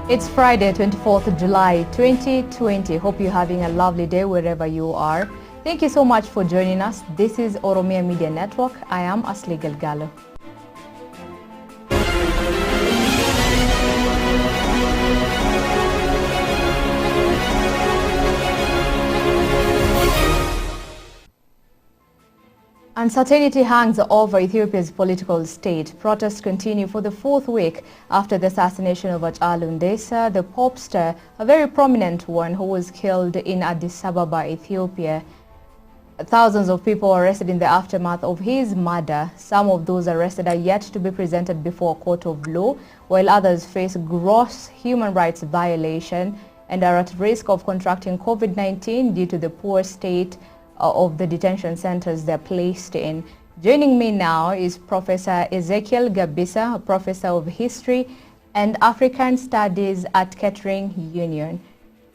It's Friday, 24th of July, 2020. Hope you're having a lovely day wherever you are. Thank you so much for joining us. This is Oromia Media Network. I am Asli Galgalo. Uncertainty hangs over Ethiopia's political state. Protests continue for the fourth week after the assassination of Hachalu Hundessa, the popstar, a very prominent one who was killed in Addis Ababa, Ethiopia. Thousands of people were arrested in the aftermath of his murder. Some of those arrested are yet to be presented before a court of law, while others face gross human rights violation and are at risk of contracting COVID-19 due to the poor state of the detention centers they're placed in. Joining me now is Professor Ezekiel Gabbissa, a professor of history and African studies at Kettering Union.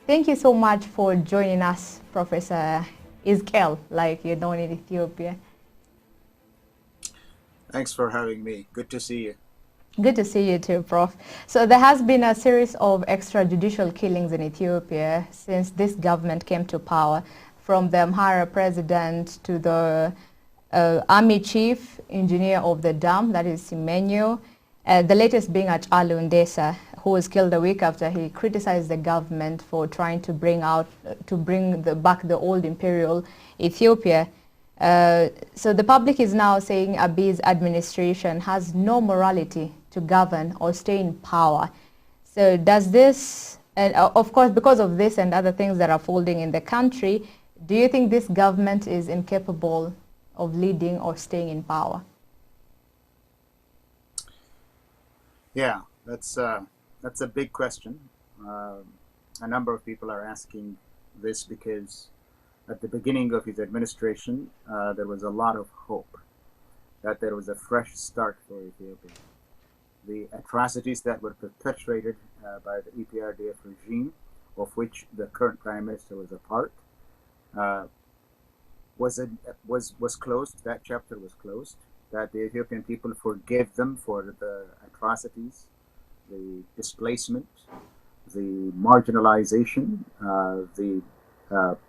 Thank you so much for joining us, Professor Ezekiel, like you're known in Ethiopia. Thanks for having me. Good to see you. Good to see you too, Prof. So there has been a series of extrajudicial killings in Ethiopia since this government came to power, from the Amhara president to the army chief engineer of the dam, that is Simenyo. The latest being Hachalu Hundessa, who was killed a week after he criticized the government for trying to bring back the old imperial Ethiopia. So the public is now saying Abiy's administration has no morality to govern or stay in power. So does this, and of course because of this and other things that are folding in the country, do you think this government is incapable of leading or staying in power? Yeah, that's a big question. A number of people are asking this because at the beginning of his administration, there was a lot of hope that there was a fresh start for Ethiopia. The atrocities that were perpetrated by the EPRDF regime, of which the current prime minister was a part, was closed. That chapter was closed. That the Ethiopian people forgave them for the atrocities, the displacement, the marginalization, the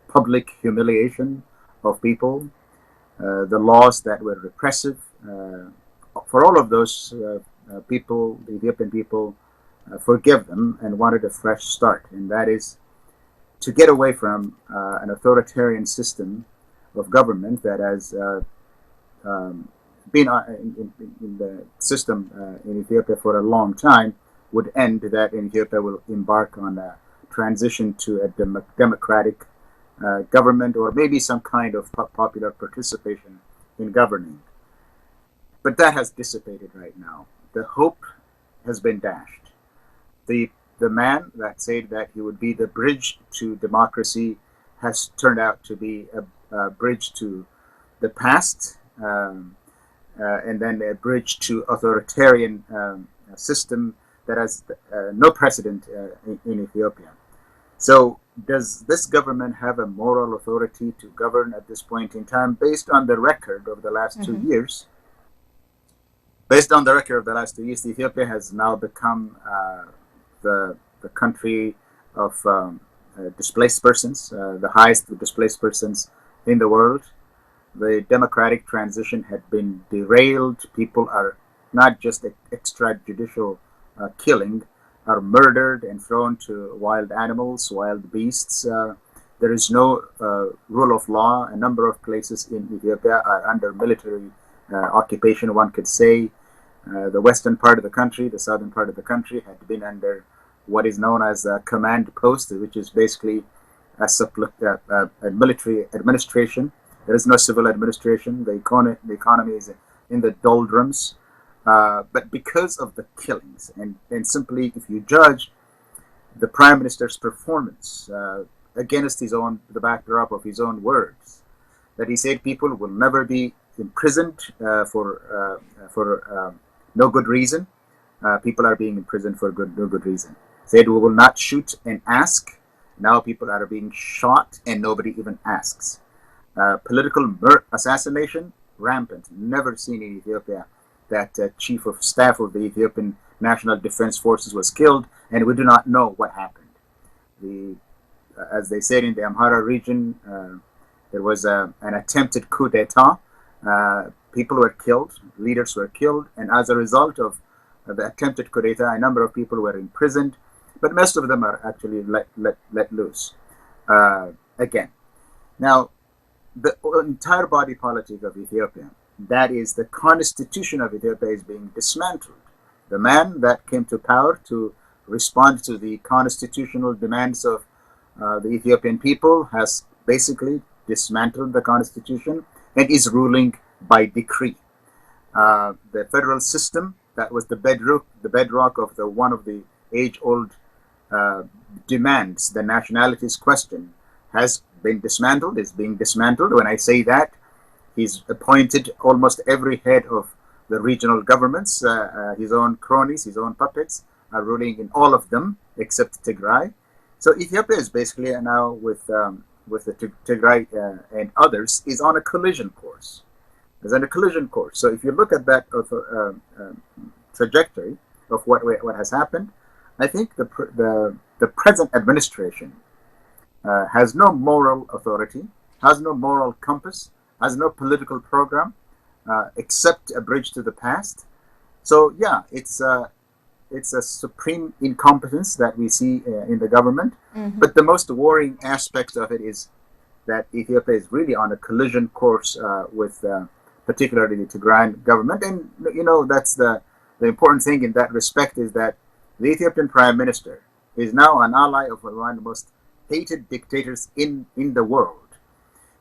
public humiliation of people, the laws that were repressive. For all of those people, the Ethiopian people forgive them and wanted a fresh start, and that is to get away from an authoritarian system of government that has been in the system in Ethiopia for a long time, would end that Ethiopia will embark on a transition to a democratic government, or maybe some kind of popular participation in governing. But that has dissipated right now. The hope has been dashed. The man that said that he would be the bridge to democracy has turned out to be a bridge to the past, and then a bridge to authoritarian system that has no precedent in Ethiopia. So does this government have a moral authority to govern at this point in time based on the record of the last 2 years? Based on the record of the last 2 years, Ethiopia has now become the country of displaced persons, the highest displaced persons in the world. The democratic transition had been derailed. People are not just extrajudicial killing, are murdered and thrown to wild animals, wild beasts. There is no rule of law. A number of places in Ethiopia are under military occupation, one could say. The western part of the country, the southern part of the country had been under what is known as a command post, which is basically a military administration. There is no civil administration. The economy is in the doldrums. But because of the killings, and simply if you judge the prime minister's performance against the backdrop of his own words, that he said people will never be imprisoned for no good reason. People are being imprisoned for no good reason. Said we will not shoot and ask. Now people are being shot and nobody even asks. Political assassination, rampant. Never seen in Ethiopia that chief of staff of the Ethiopian National Defense Forces was killed, and we do not know what happened. As they said in the Amhara region, there was an attempted coup d'etat. People were killed, leaders were killed, and as a result of the attempted coup d'etat, a number of people were imprisoned, but most of them are actually let loose again. Now, the entire body politic of Ethiopia, that is the constitution of Ethiopia, is being dismantled. The man that came to power to respond to the constitutional demands of the Ethiopian people has basically dismantled the constitution and is ruling by decree. The federal system, that was the bedrock of one of the age-old demands, the nationalities question, has been dismantled, is being dismantled. When I say that, he's appointed almost every head of the regional governments, his own cronies, his own puppets are ruling in all of them except Tigray. So Ethiopia is basically now with the Tigray and others is on a collision course. Is on a collision course. So if you look at that trajectory of what has happened, I think the present administration has no moral authority, has no moral compass, has no political program except a bridge to the past. So yeah, it's a supreme incompetence that we see in the government. Mm-hmm. But the most worrying aspect of it is that Ethiopia is really on a collision course with particularly the Tigrayan government. And you know, that's the important thing in that respect is that the Ethiopian prime minister is now an ally of one of the most hated dictators in the world.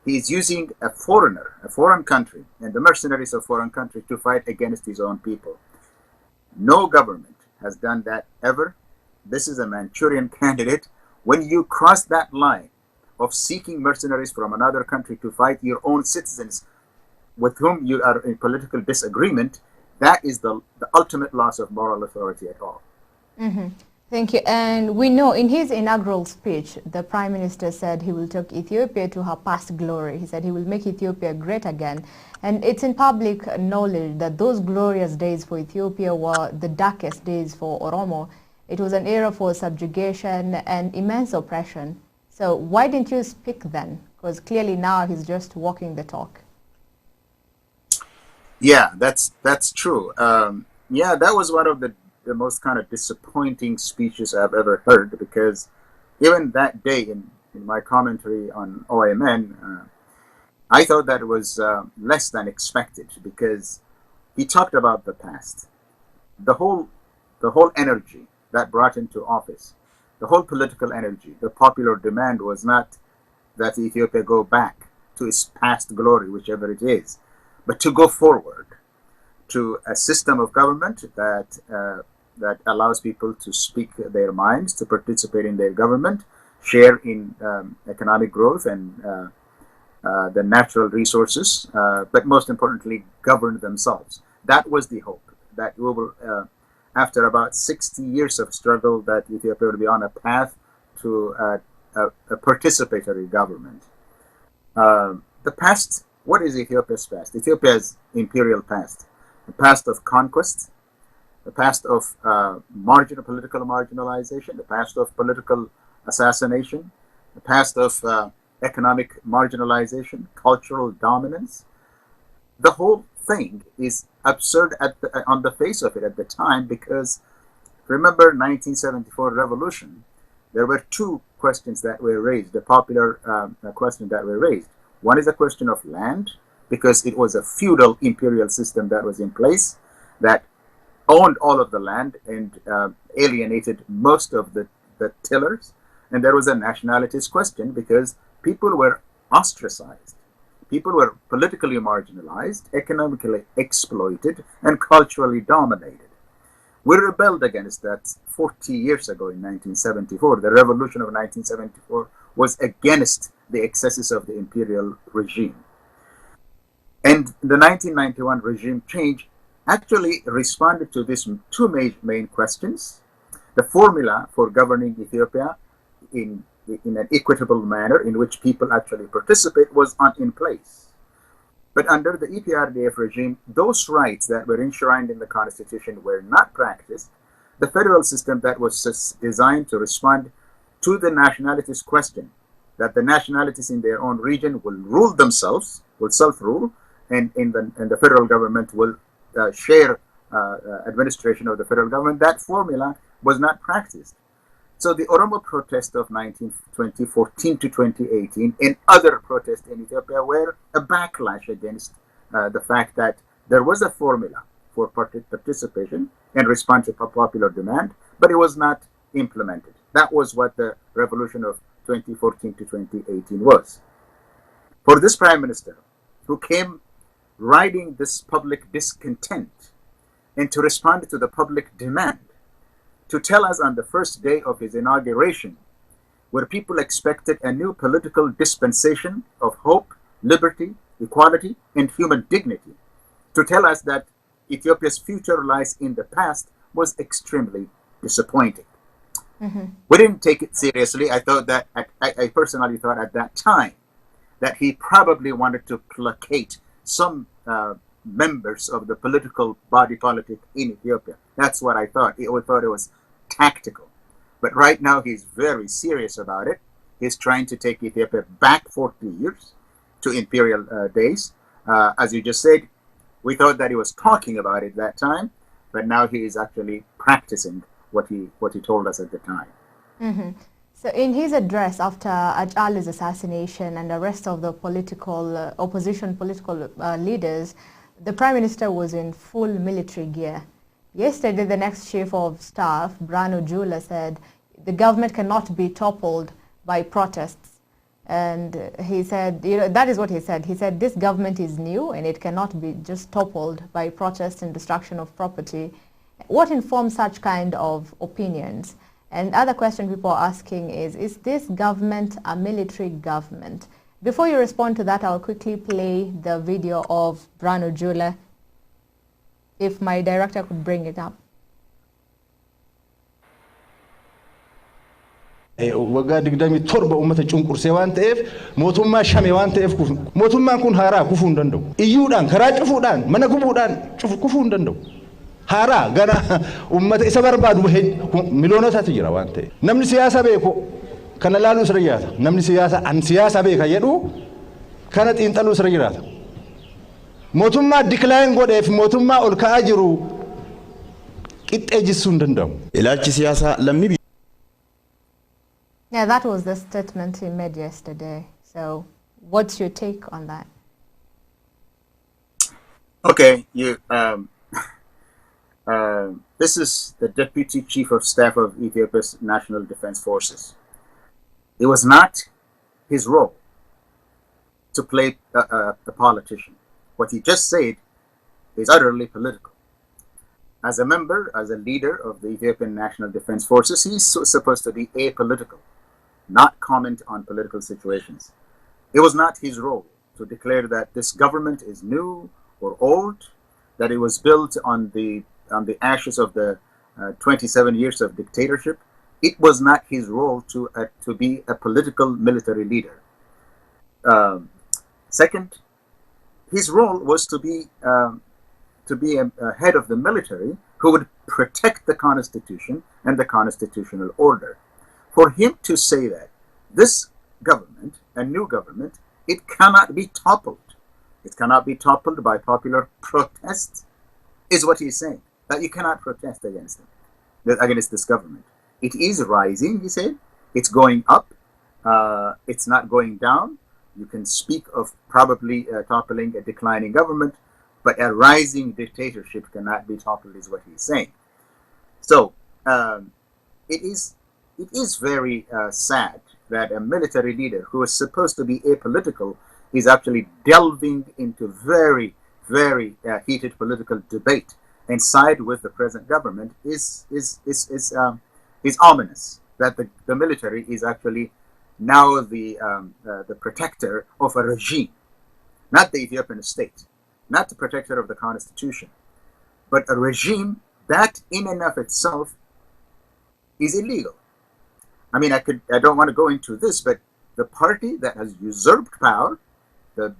He is using a foreigner, a foreign country, and the mercenaries of foreign country to fight against his own people. No government has done that ever. This is a Manchurian candidate. When you cross that line of seeking mercenaries from another country to fight your own citizens with whom you are in political disagreement, that is the ultimate loss of moral authority at all. Mm-hmm. Thank you. And we know in his inaugural speech, the Prime Minister said he will take Ethiopia to her past glory. He said he will make Ethiopia great again. And it's in public knowledge that those glorious days for Ethiopia were the darkest days for Oromo. It was an era for subjugation and immense oppression. So why didn't you speak then? Because clearly now he's just walking the talk. Yeah, that's true. Yeah, that was one of the most kind of disappointing speeches I've ever heard, because even that day in my commentary on OMN, I thought that it was less than expected, because he talked about the past. The whole energy that brought him to office, the whole political energy, the popular demand was not that Ethiopia go back to its past glory, whichever it is, but to go forward to a system of government that allows people to speak their minds, to participate in their government, share in economic growth and the natural resources, but most importantly, govern themselves. That was the hope, that we will, after about 60 years of struggle, that Ethiopia will be on a path to a participatory government. The past, what is Ethiopia's past? Ethiopia's imperial past. The past of conquest, the past of political marginalization, the past of political assassination, the past of economic marginalization, cultural dominance. The whole thing is absurd on the face of it at the time, because remember 1974 revolution, there were two questions that were raised, the popular question that were raised. One is a question of land, because it was a feudal imperial system that was in place that owned all of the land and alienated most of the tillers. And there was a nationalities question, because people were ostracized. People were politically marginalized, economically exploited, and culturally dominated. We rebelled against that 40 years ago in 1974. The revolution of 1974 was against the excesses of the imperial regime. And the 1991 regime change actually responded to these two main questions. The formula for governing Ethiopia in an equitable manner in which people actually participate was in place. But under the EPRDF regime, those rights that were enshrined in the constitution were not practiced. the federal system that was designed to respond to the nationalities question, that the nationalities in their own region will rule themselves, will self-rule, and the federal government will share administration of the federal government. That formula was not practiced. So the Oromo protest of 2014 to 2018 and other protests in Ethiopia were a backlash against the fact that there was a formula for participation and response to popular demand, but it was not implemented. That was what the revolution of 2014 to 2018 was. For this prime minister, who came riding this public discontent and to respond to the public demand, to tell us on the first day of his inauguration, where people expected a new political dispensation of hope, liberty, equality, and human dignity, to tell us that Ethiopia's future lies in the past, was extremely disappointing. Mm-hmm. We didn't take it seriously. I personally thought at that time that he probably wanted to placate some members of the political body politic in Ethiopia. That's what I thought. I thought it was tactical. But right now he's very serious about it. He's trying to take Ethiopia back 40 years to imperial days. As you just said, we thought that he was talking about it that time, but now he is actually practicing what he told us at the time. Mm-hmm. So in his address after Hachalu's assassination and the rest of the opposition political leaders, the Prime Minister was in full military gear. Yesterday, the next Chief of Staff, Brano Jula, said the government cannot be toppled by protests. And he said, that is what he said. He said this government is new and it cannot be just toppled by protests and destruction of property. What informs such kind of opinions? And other question people are asking is this government a military government? Before you respond to that, I'll quickly play the video of Brano Jula, if my director could bring it up. waggaa 27 uummata cunqursee waan ta'eef mootummaa shame waan ta'eef mootummaan kun haaraa kufuu hin danda'u iyyuudhaan karaa cufuudhaan mana gubuudhaan kufuu hin danda'u haaraa gana uummata isa barbaadu miliyoonotaatu jira waan ta'e namni siyaasa beeku kana laaluu sirra jiraata namni siyaasa beeka jedhu kana xiinxaluu sirra jiraata mootummaa decline godheef mootummaa ol ka'aa jiru qixxee jissuu hin danda'u ilaalchi siyaasaa lammii. Yeah, that was the statement he made yesterday. So what's your take on that? Okay, this is the Deputy Chief of Staff of Ethiopia's National Defense Forces. It was not his role to play a politician. What he just said is utterly political. As a member, as a leader of the Ethiopian National Defense Forces, he's supposed to be apolitical, not comment on political situations. It was not his role to declare that this government is new or old, that it was built on the ashes of the 27 years of dictatorship. It was not his role to be a political military leader. Second, his role was to be a head of the military who would protect the Constitution and the constitutional order. For him to say that this government, a new government, it cannot be toppled. It cannot be toppled by popular protests, is what he's saying. That you cannot protest against this government. It is rising, he said. It's going up. It's not going down. You can speak of probably toppling a declining government, but a rising dictatorship cannot be toppled, is what he's saying. So it is very sad that a military leader who is supposed to be apolitical is actually delving into very, very heated political debate and side with the present government is ominous. That the military is actually now the protector of a regime, not the Ethiopian state, not the protector of the constitution, but a regime that in and of itself is illegal. I mean, I don't want to go into this, but the party that has usurped power, the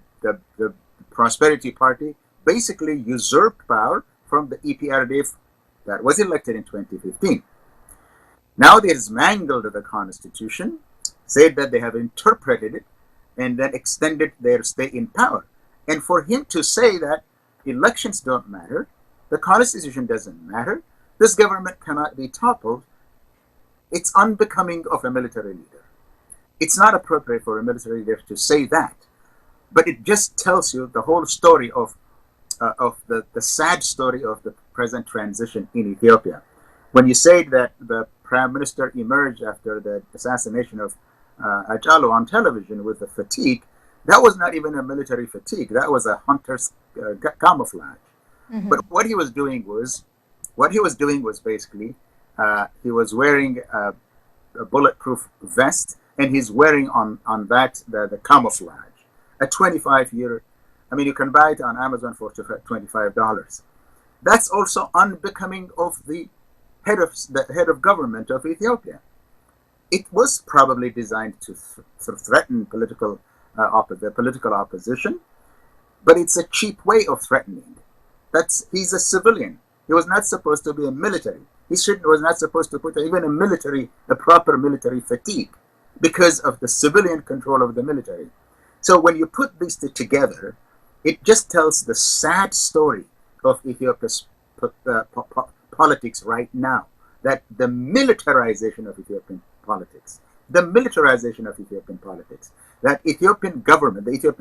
Prosperity Party, basically usurped power from the EPRDF that was elected in 2015. Now they has mangled the constitution, said that they have interpreted it, and then extended their stay in power. And for him to say that elections don't matter, the constitution doesn't matter, this government cannot be toppled, it's unbecoming of a military leader. It's not appropriate for a military leader to say that, but it just tells you the whole story of the sad story of the present transition in Ethiopia. When you say that the prime minister emerged after the assassination of Hachalu on television with the fatigue, that was not even a military fatigue. That was a hunter's camouflage. Mm-hmm. But what he was doing was basically he was wearing a bulletproof vest, and he's wearing on that the camouflage. A 25-year, I mean, you can buy it on Amazon for $25. That's also unbecoming of the head of government of Ethiopia. It was probably designed to threaten the political opposition, but it's a cheap way of threatening. He's a civilian. He was not supposed to be a military. He was not supposed to put even a proper military fatigue because of the civilian control of the military. So when you put these two together, it just tells the sad story of Ethiopia's politics right now, that the militarization of Ethiopian politics, that the Ethiopian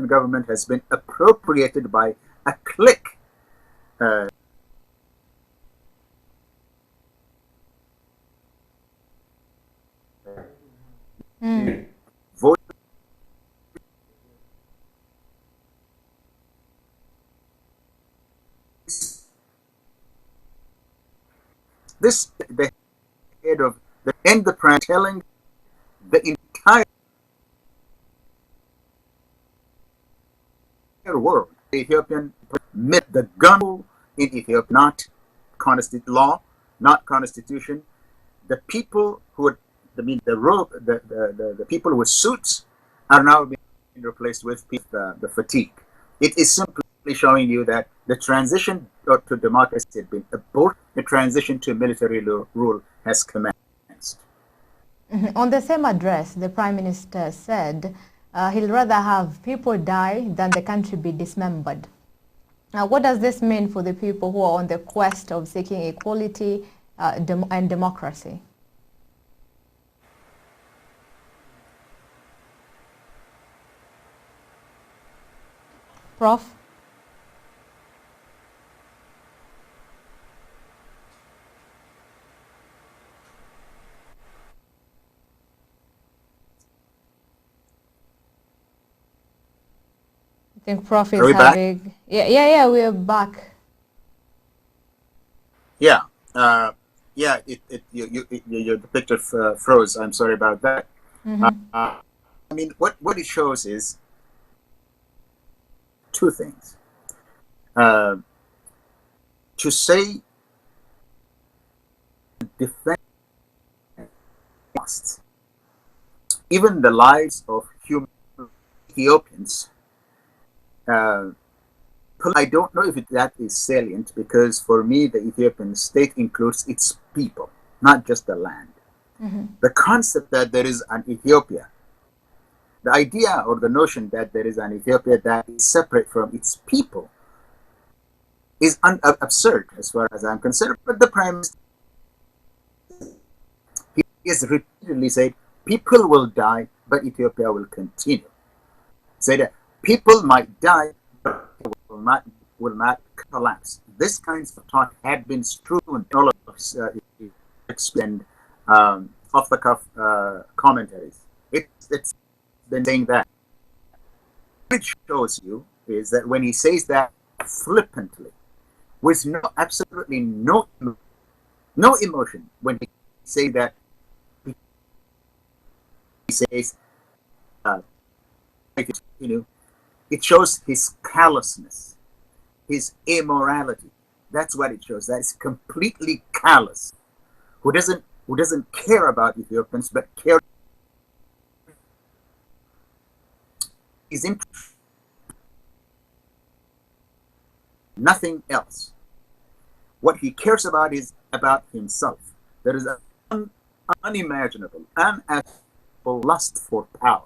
government has been appropriated by a clique. This the head of the prime telling the entire world, the Ethiopian myth, the gun in Ethiopia, not law, not constitution. The people who the people with suits are now being replaced with the fatigue. It is simply showing you that the transition to democracy had been aborted. The transition to military rule has commenced. Mm-hmm. On the same address, the Prime Minister said he'll rather have people die than the country be dismembered. Now, what does this mean for the people who are on the quest of seeking equality and democracy? Prof? I think Prof is having... Back? Yeah, we're back. Yeah, the picture froze. I'm sorry about that. Mm-hmm. I mean, what it shows is two things. To say defend costs, even the lives of human Ethiopians. I don't know if that is salient, because for me the Ethiopian state includes its people, not just the land. Mm-hmm. The concept that there is an Ethiopia, the idea or the notion that there is an Ethiopia that is separate from its people is absurd as far as I'm concerned. But the Prime Minister, he has repeatedly said, people will die, but Ethiopia will continue. Say that people might die, but will not collapse. This kind of talk had been strewn in all of and off-the-cuff commentaries. It's been saying that. What it shows you is that when he says that flippantly, with absolutely no emotion, when he says that, he says, it shows his callousness, his immorality. That's what it shows. That's completely callous. Who doesn't care about Ethiopians, but care. He's in nothing else. What he cares about is about himself. There is an unimaginable, unattainable lust for power.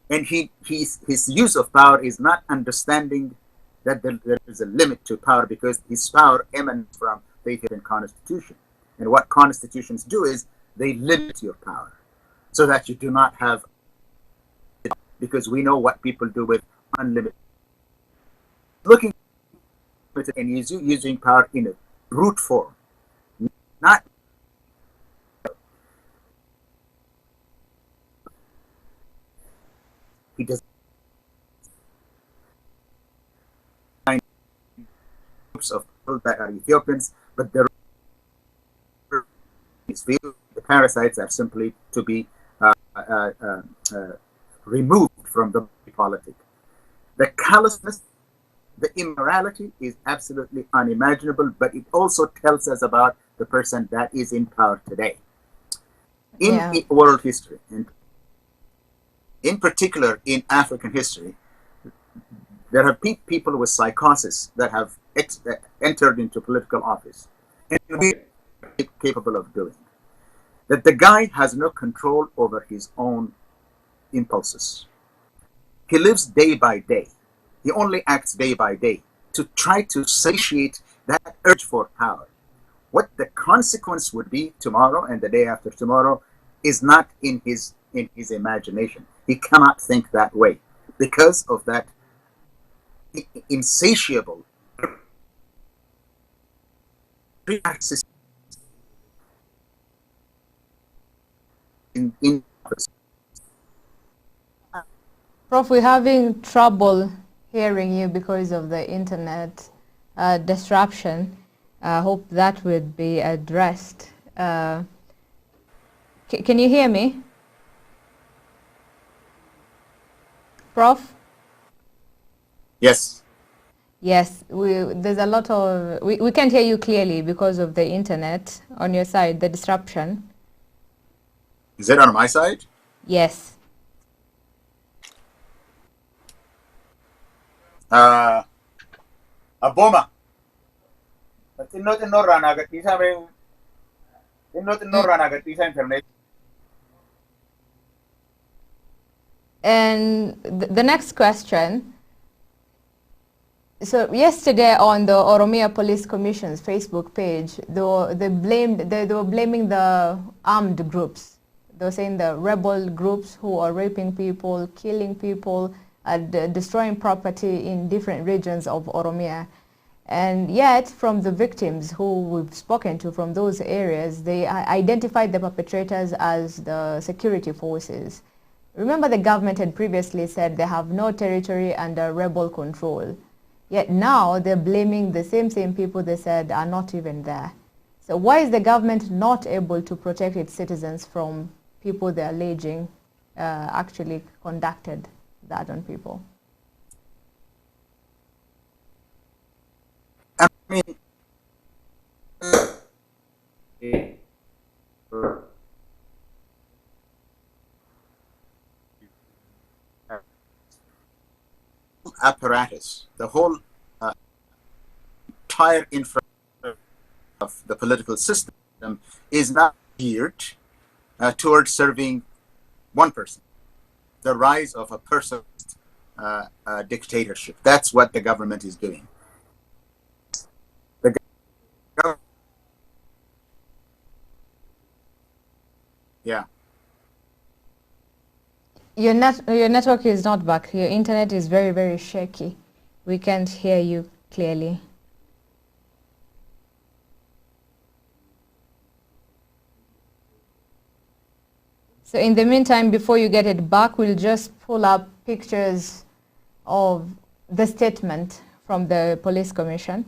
And his use of power is not understanding that there is a limit to power, because his power emanates from the Ethiopian constitution. And what constitutions do is they limit your power so that you do not have, because we know what people do with unlimited. Looking and using power in a brute form, not he does groups of people that are Ethiopians, but the parasites are simply to be removed from the politic. The callousness, the immorality is absolutely unimaginable, but it also tells us about the person that is in power today. In world history, in particular in African history, there have been people with psychosis that have entered into political office and we are capable of doing. That the guy has no control over his own impulses. He lives day by day. He only acts day by day to try to satiate that urge for power. What the consequence would be tomorrow and the day after tomorrow is not in his imagination. He cannot think that way because of that insatiable in Prof, we're having trouble hearing you because of the internet disruption. I hope that would be addressed. Can you hear me? Prof? Yes. Yes, there's a lot of, we can't hear you clearly because of the internet on your side, the disruption. Is it on my side? Yes. Aboma. And the next question. So yesterday on the Oromia Police Commission's Facebook page, they were blaming the armed groups. They were saying the rebel groups who are raping people, killing people, and destroying property in different regions of Oromia. And yet, from the victims who we've spoken to from those areas, they identified the perpetrators as the security forces. Remember, the government had previously said they have no territory under rebel control. Yet now they're blaming the same people they said are not even there. So why is the government not able to protect its citizens from people they're alleging actually conducted that on people? I mean, apparatus, the whole entire infrastructure of the political system is not geared towards serving one person. The rise of a person's dictatorship. That's what the government is doing. Yeah. Your network is not back. Your internet is very, very shaky. We can't hear you clearly. So in the meantime, before you get it back, we'll just pull up pictures of the statement from the police commission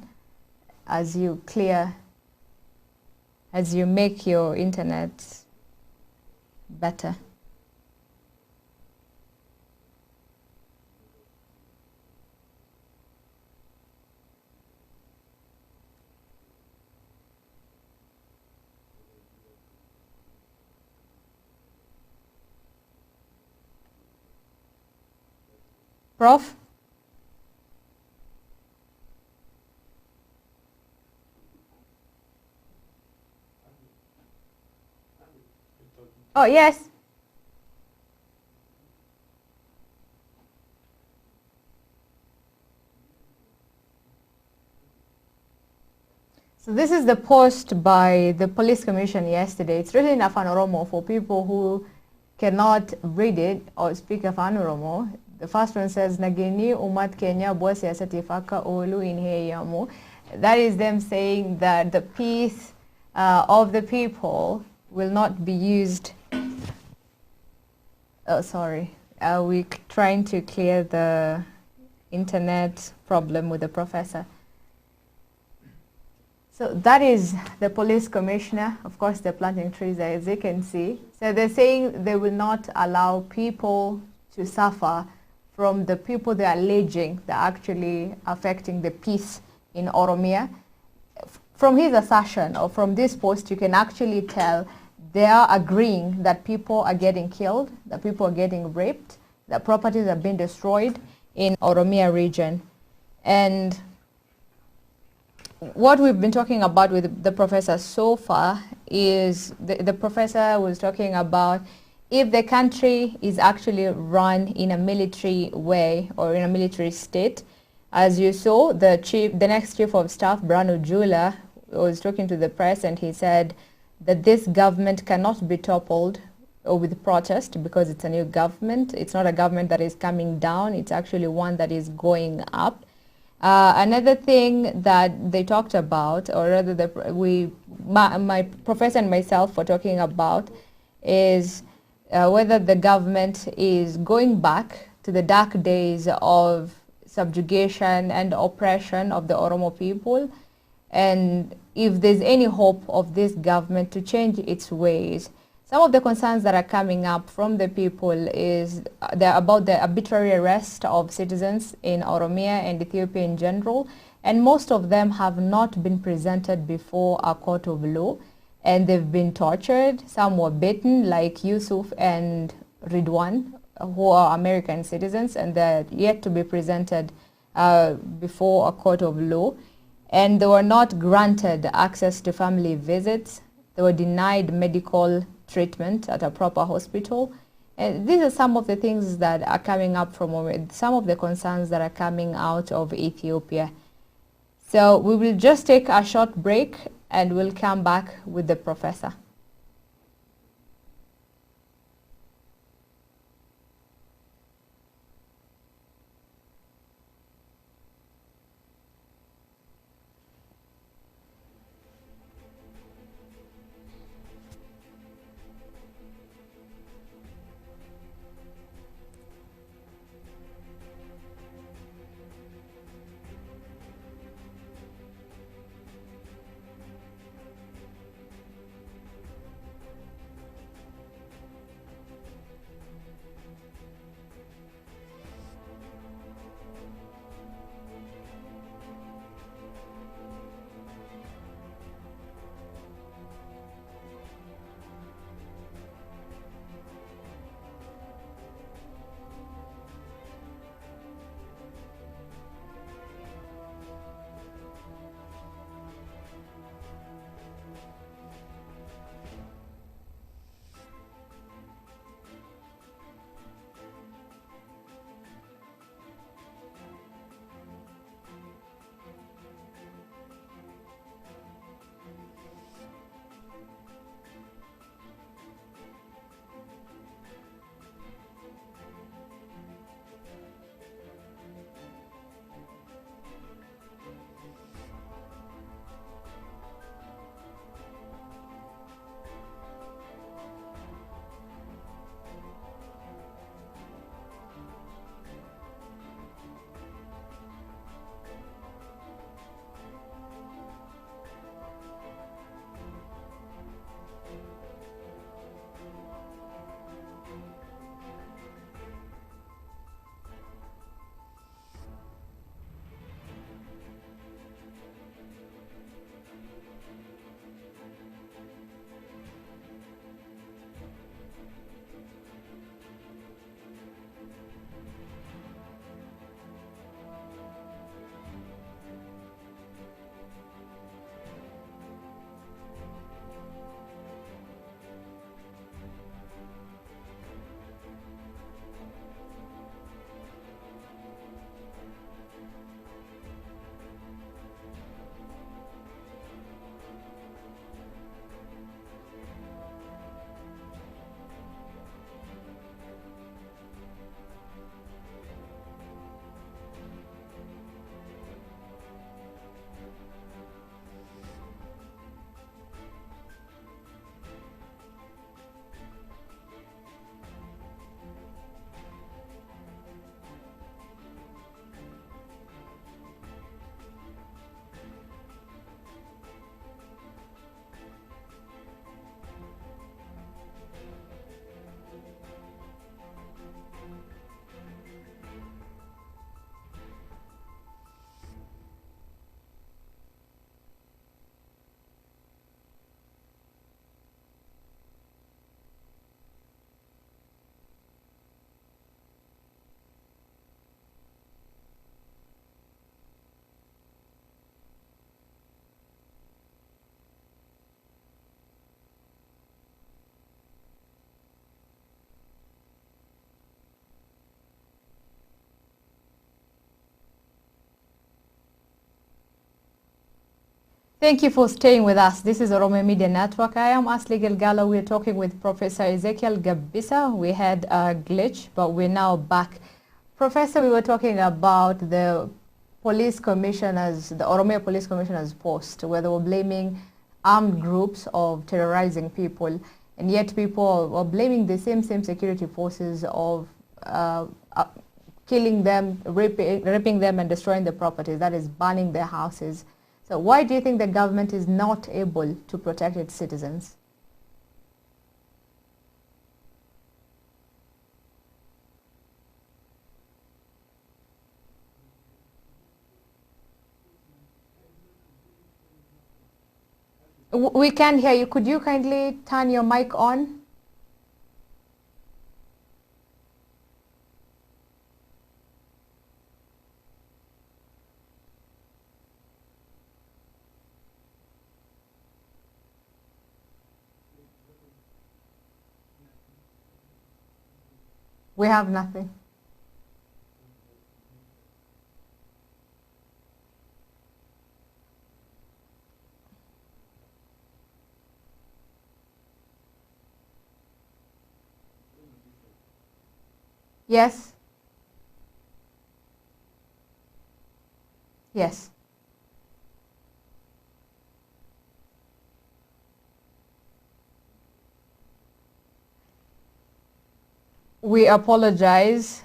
as you make your internet better. Prof? Oh, yes. So this is the post by the police commission yesterday. It's written in Afan Oromo for people who cannot read it or speak Afan Oromo. The first one says, Nagini umat Kenya bosi asatifaka olu inheyamu. That is them saying that the peace of the people will not be used. Oh, sorry. We're trying to clear the internet problem with the professor. So that is the police commissioner. Of course, they're planting trees, as you can see. So they're saying they will not allow people to suffer from the people they're alleging they're actually affecting the peace in Oromia. From his assertion or from this post, you can actually tell they are agreeing that people are getting killed, that people are getting raped, that properties are being destroyed in Oromia region. And what we've been talking about with the professor so far is the professor was talking about if the country is actually run in a military way or in a military state. As you saw, the next chief of staff, Brano Jula, was talking to the press, and he said that this government cannot be toppled with protest because it's a new government. It's not a government that is coming down. It's actually one that is going up. Another thing that they talked about, or rather my professor and myself were talking about, is whether the government is going back to the dark days of subjugation and oppression of the Oromo people, and if there's any hope of this government to change its ways. Some of the concerns that are coming up from the people is about the arbitrary arrest of citizens in Oromia and Ethiopia in general, and most of them have not been presented before a court of law, and they've been tortured. Some were beaten, like Yusuf and Ridwan, who are American citizens, and they're yet to be presented before a court of law. And they were not granted access to family visits. They were denied medical treatment at a proper hospital. And these are some of the things that are coming up from some of the concerns that are coming out of Ethiopia. So we will just take a short break and we'll come back with the professor. Thank you for staying with us. This is Oromo Media Network. I am Asli Gilgalo. We're talking with Professor Ezekiel Gabbissa. We had a glitch, but we're now back. Professor, we were talking about the police commissioners, the Oromia police commissioners post, where they were blaming armed groups of terrorizing people, and yet people were blaming the same security forces of killing them, raping them, and destroying their properties, that is, burning their houses. So why do you think the government is not able to protect its citizens? We can't hear you. Could you kindly turn your mic on? We have nothing. Yes. Yes. We apologize.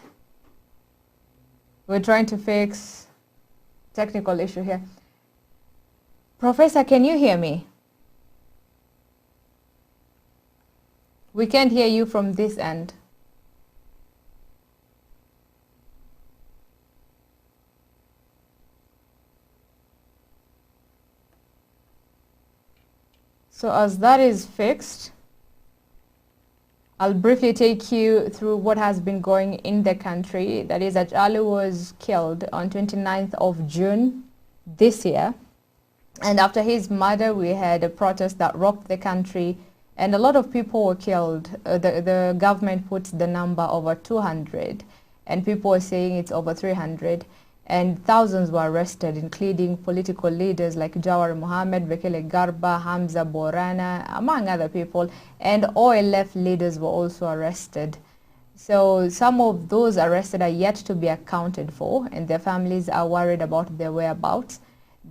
We're trying to fix technical issue here. Professor, can you hear me? We can't hear you from this end. So as that is fixed, I'll briefly take you through what has been going in the country. That is, Hachalu was killed on 29th of June this year. And after his murder, we had a protest that rocked the country, and a lot of people were killed. The government put the number over 200, and people were saying it's over 300. And thousands were arrested, including political leaders like Jawar Mohammed, Bekele Garba, Hamza Borana, among other people. And OLF leaders were also arrested. So some of those arrested are yet to be accounted for, and their families are worried about their whereabouts.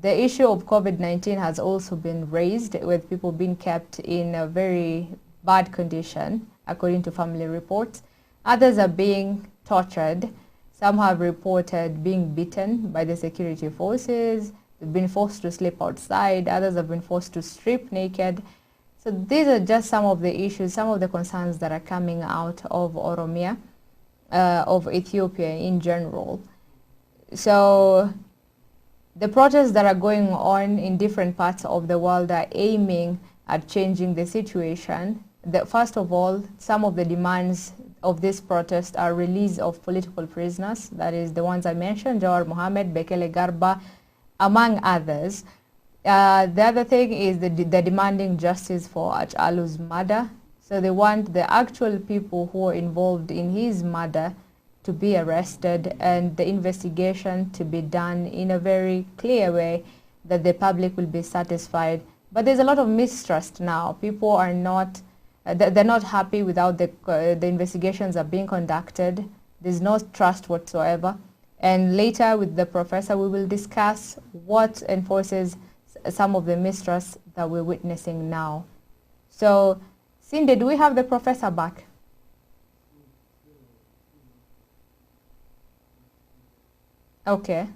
The issue of COVID-19 has also been raised, with people being kept in a very bad condition, according to family reports. Others are being tortured. Some have reported being beaten by the security forces. They've been forced to sleep outside. Others have been forced to strip naked. So these are just some of the issues, some of the concerns that are coming out of Oromia, of Ethiopia in general. So the protests that are going on in different parts of the world are aiming at changing the situation. First of all, some of the demands of this protest are release of political prisoners, that is the ones I mentioned, Jawar Mohammed, Bekele Garba, among others. The other thing is the demanding justice for Hachalu's murder. So they want the actual people who were involved in his murder to be arrested, and the investigation to be done in a very clear way that the public will be satisfied. But there's a lot of mistrust now. People are not they're not happy without the investigations are being conducted. There's no trust whatsoever. And later with the professor, we will discuss what enforces some of the mistrust that we're witnessing now. So, Cindy, do we have the professor back? Okay.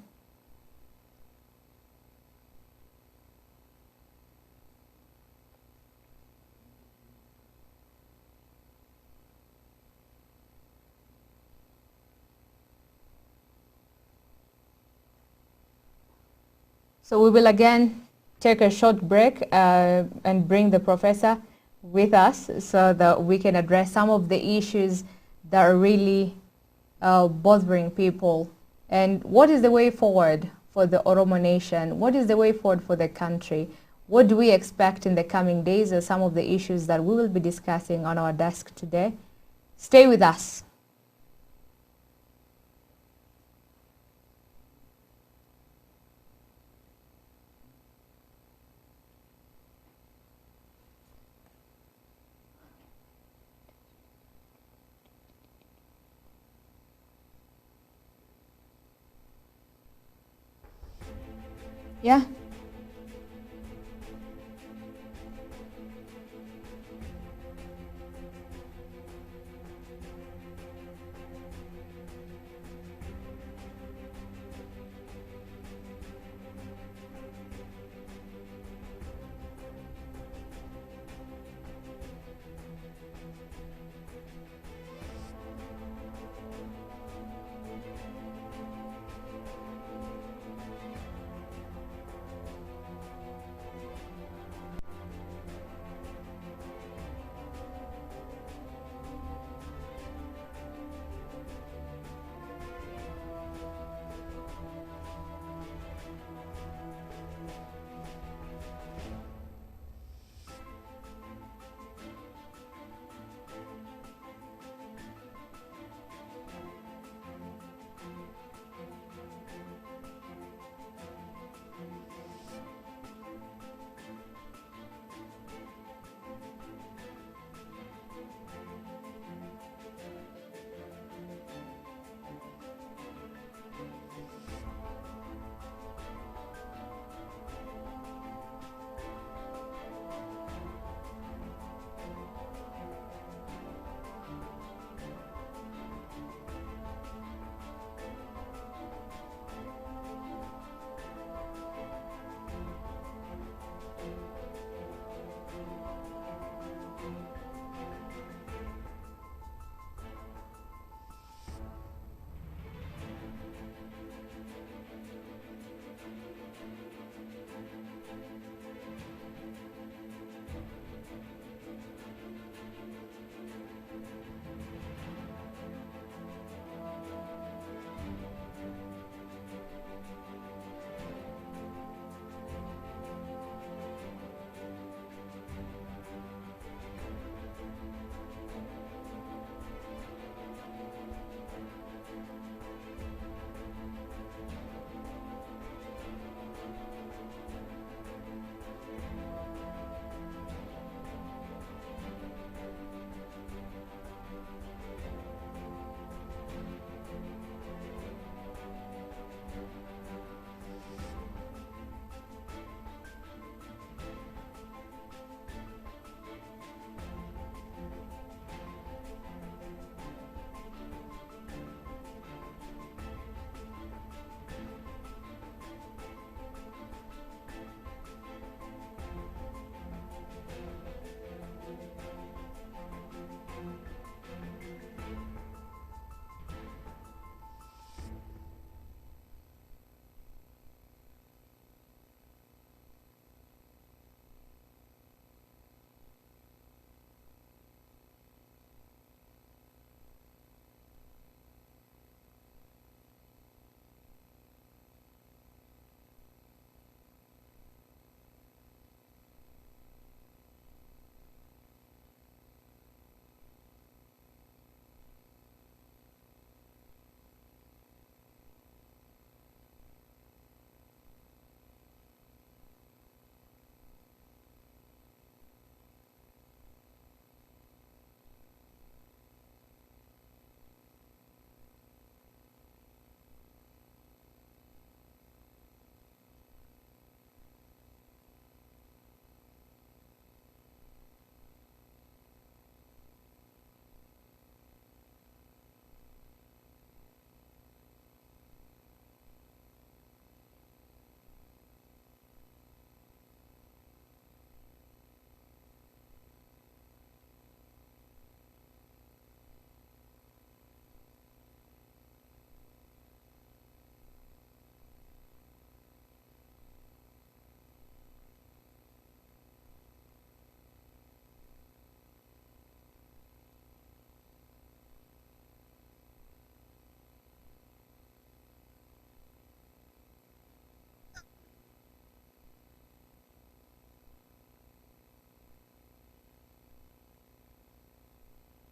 So we will again take a short break and bring the professor with us so that we can address some of the issues that are really bothering people. And what is the way forward for the Oromo nation? What is the way forward for the country? What do we expect in the coming days are some of the issues that we will be discussing on our desk today. Stay with us. Yeah.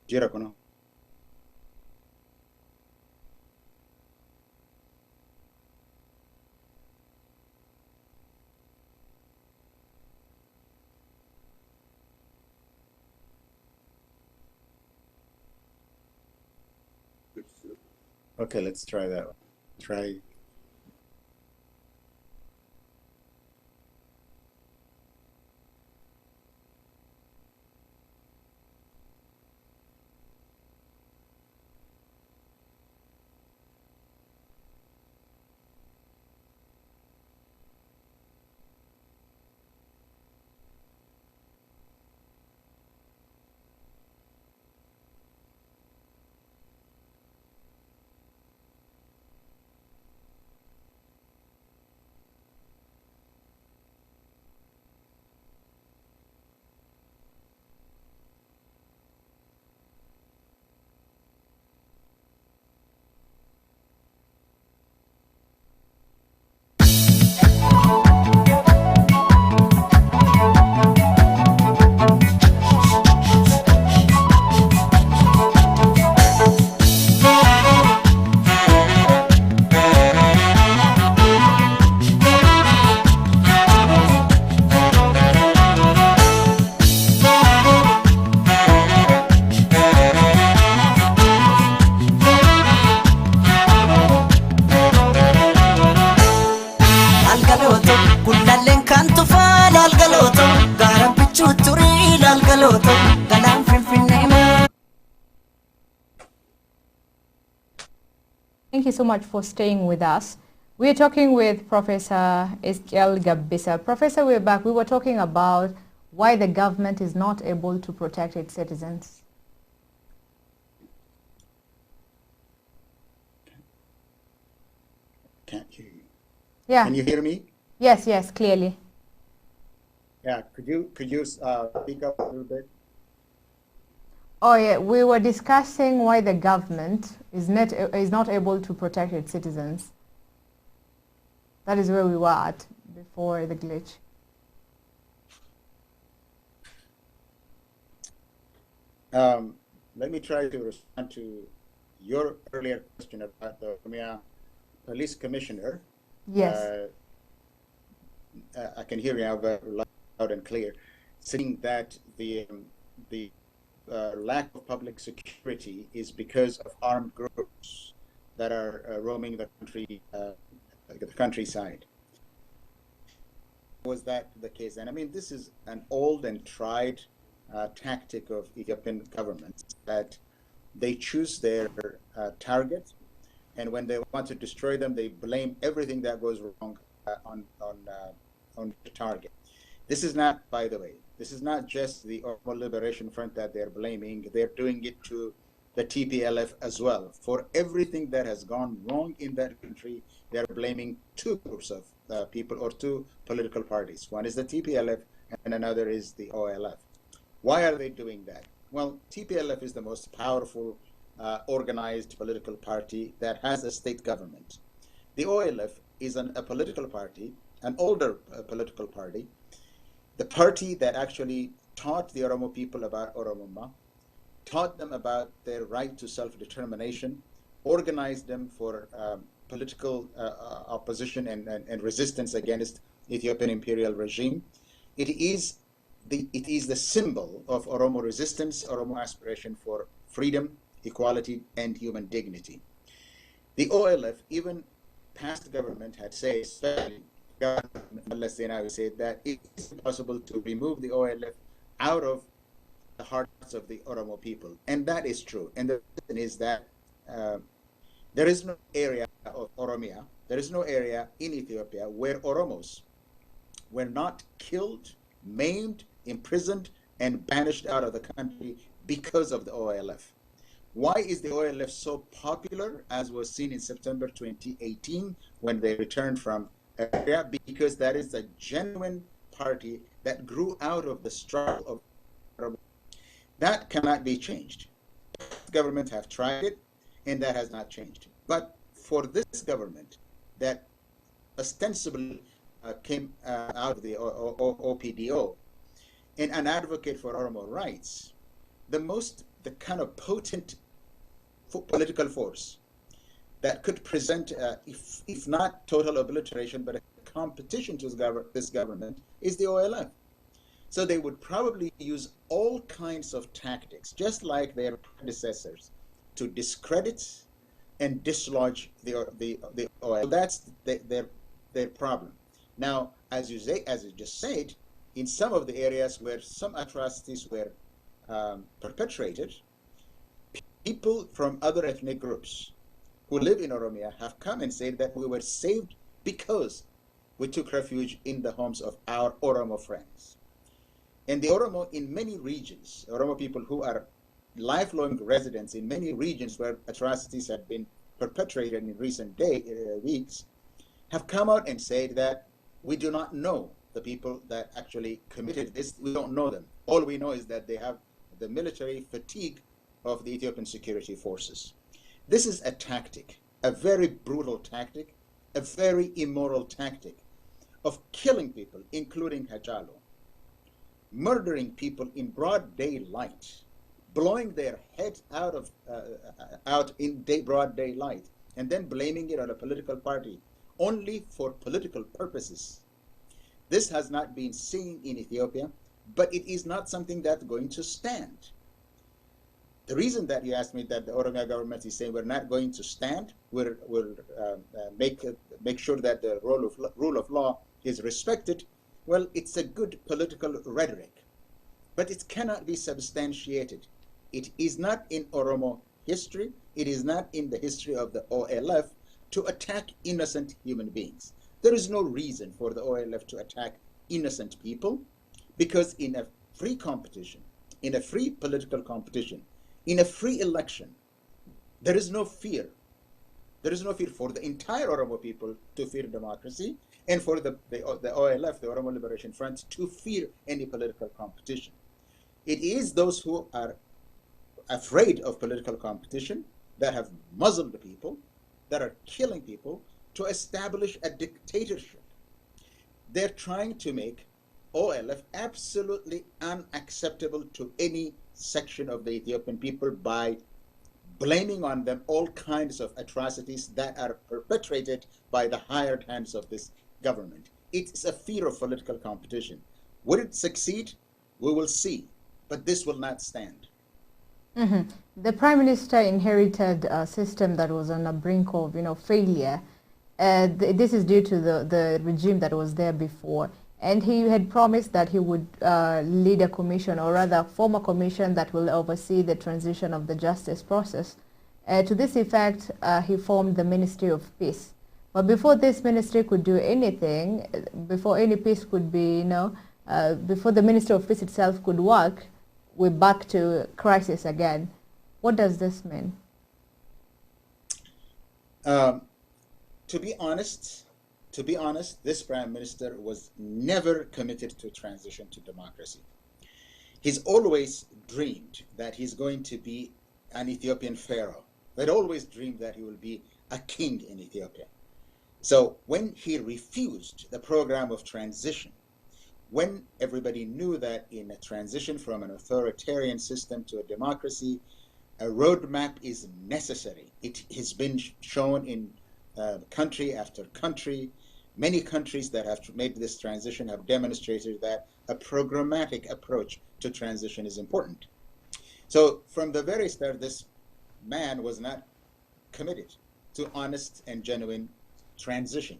Jira kono. Okay, let's try that one. Try. Thank you so much for staying with us. We're talking with Professor Ezekiel Gabbissa. Professor, we're back. We were talking about why the government is not able to protect its citizens. Can't hear you. Yeah. Can you hear me? Yes, yes, clearly. Yeah. Could you speak up a little bit? Oh yeah, we were discussing why the government is not able to protect its citizens. That is where we were at before the glitch. Let me try to respond to your earlier question about the Oromia police commissioner. Yes. I can hear you now very loud and clear, saying that the lack of public security is because of armed groups that are roaming the countryside. Was that the case? And I mean, this is an old and tried tactic of Ethiopian governments, that they choose their target, and when they want to destroy them, they blame everything that goes wrong on the target. This is not, by the way, this is not just the Oromo Liberation Front that they're blaming. They're doing it to the TPLF as well. For everything that has gone wrong in that country, they're blaming two groups of people, or two political parties. One is the TPLF and another is the OLF. Why are they doing that? Well, TPLF is the most powerful organized political party that has a state government. The OLF is a political party, an older political party, the party that actually taught the Oromo people about Oromoma, taught them about their right to self-determination, organized them for political opposition and resistance against Ethiopian imperial regime. It is the symbol of Oromo resistance, Oromo aspiration for freedom, equality, and human dignity. The OLF, even past government had said, especially unless they now say that it is possible to remove the OLF out of the hearts of the Oromo people. And that is true. And the reason is that there is no area of Oromia, there is no area in Ethiopia where Oromos were not killed, maimed, imprisoned, and banished out of the country because of the OLF. Why is the OLF so popular, as was seen in September 2018 when they returned from Eritrea? Because that is a genuine party that grew out of the struggle of Oromo. That cannot be changed. Governments have tried it, and that has not changed. But for this government that ostensibly came out of the OPDO and an advocate for Oromo rights, the kind of potent political force that could present, if not total obliteration, but a competition to this government is the OLF. So they would probably use all kinds of tactics, just like their predecessors, to discredit and dislodge the OLF. That's their problem. Now, as you just said, in some of the areas where some atrocities were perpetrated, people from other ethnic groups who live in Oromia have come and said that we were saved because we took refuge in the homes of our Oromo friends. And the Oromo in many regions, Oromo people who are lifelong residents in many regions where atrocities have been perpetrated in recent weeks, have come out and said that we do not know the people that actually committed this. We don't know them. All we know is that they have the military fatigue of the Ethiopian security forces. This is a tactic, a very brutal tactic, a very immoral tactic of killing people, including Hajalo, murdering people in broad daylight, blowing their heads out in broad daylight, and then blaming it on a political party only for political purposes. This has not been seen in Ethiopia, but it is not something that's going to stand. The reason that you asked me that the Oromia government is saying we're not going to stand, we'll make sure that the rule of law is respected. Well, it's a good political rhetoric, but it cannot be substantiated. It is not in Oromo history, it is not in the history of the OLF to attack innocent human beings. There is no reason for the OLF to attack innocent people, because in a free competition, in a free political competition, in a free election, there is no fear. There is no fear for the entire Oromo people to fear democracy, and for the OLF, the Oromo Liberation Front, to fear any political competition. It is those who are afraid of political competition that have muzzled the people, that are killing people, to establish a dictatorship. They're trying to make OLF absolutely unacceptable to any section of the Ethiopian people by blaming on them all kinds of atrocities that are perpetrated by the hired hands of this government. It's a fear of political competition. Will it succeed? We will see, but this will not stand. The Prime Minister inherited a system that was on the brink of, failure. This is due to the regime that was there before. And he had promised that he would lead a commission, or rather form a commission that will oversee the transition of the justice process. To this effect, he formed the Ministry of Peace. But before this ministry could do anything, before any peace could be, before the Ministry of Peace itself could work, we're back to crisis again. What does this mean? To be honest, this Prime Minister was never committed to transition to democracy. He's always dreamed that he's going to be an Ethiopian pharaoh. They'd always dreamed that he will be a king in Ethiopia. So when he refused the program of transition, when everybody knew that in a transition from an authoritarian system to a democracy, a roadmap is necessary. It has been shown in country after country. Many countries that have made this transition have demonstrated that a programmatic approach to transition is important. So from the very start, this man was not committed to honest and genuine transition.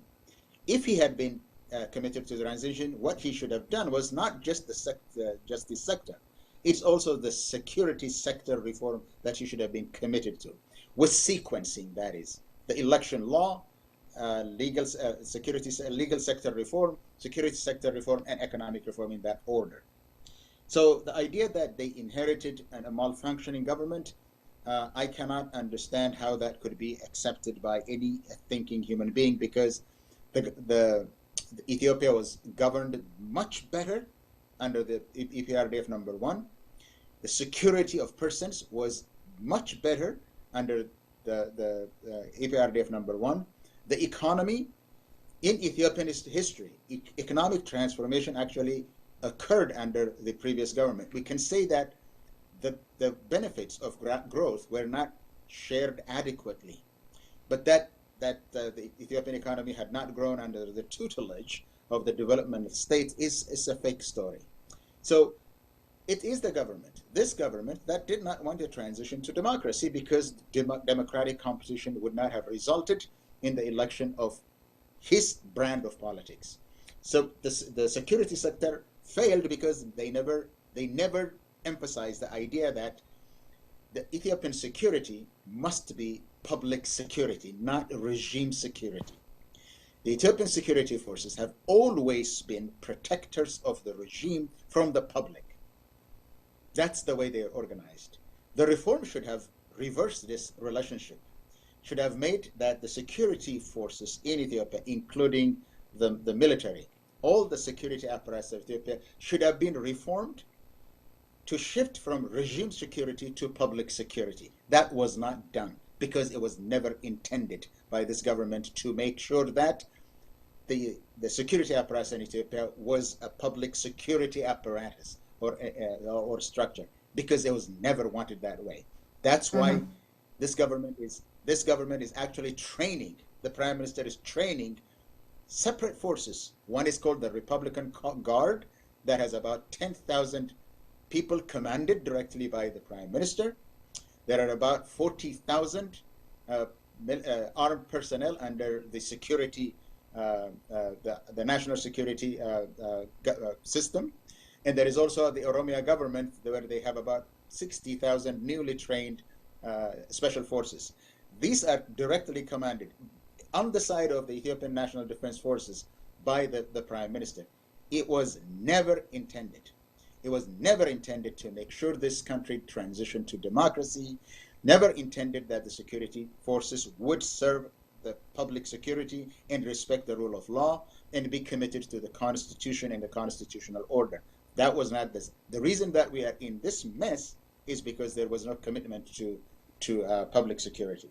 If he had been committed to transition, what he should have done was not just the justice sector, it's also the security sector reform that he should have been committed to, with sequencing, that is, the election law, legal sector reform, security sector reform, and economic reform in that order. So the idea that they inherited a malfunctioning government, I cannot understand how that could be accepted by any thinking human being, because the Ethiopia was governed much better under the EPRDF number 1. The security of persons was much better under the EPRDF number 1. The economy in Ethiopian history, economic transformation actually occurred under the previous government. We can say that the benefits of growth were not shared adequately, but that the Ethiopian economy had not grown under the tutelage of the development state is a fake story. So it is the government, this government, that did not want a transition to democracy, because democratic competition would not have resulted in the election of his brand of politics. So the security sector failed because they never emphasized the idea that the Ethiopian security must be public security, not regime security. The Ethiopian security forces have always been protectors of the regime from the public. That's the way they are organized. The reform should have reversed this relationship, should have made that the security forces in Ethiopia, including the military, all the security apparatus of Ethiopia, should have been reformed to shift from regime security to public security. That was not done, because it was never intended by this government to make sure that the security apparatus in Ethiopia was a public security apparatus or structure, because it was never wanted that way. That's why this government is actually training, the Prime Minister is training separate forces. One is called the Republican Guard, that has about 10,000 people commanded directly by the Prime Minister. There are about 40,000 armed personnel under the security, the national security system. And there is also the Oromia government, where they have about 60,000 newly trained special forces. These are directly commanded on the side of the Ethiopian National Defense Forces by the Prime Minister. It was never intended. It was never intended to make sure this country transitioned to democracy, never intended that the security forces would serve the public security and respect the rule of law and be committed to the Constitution and the constitutional order. That was not this. The reason that we are in this mess is because there was no commitment to public security.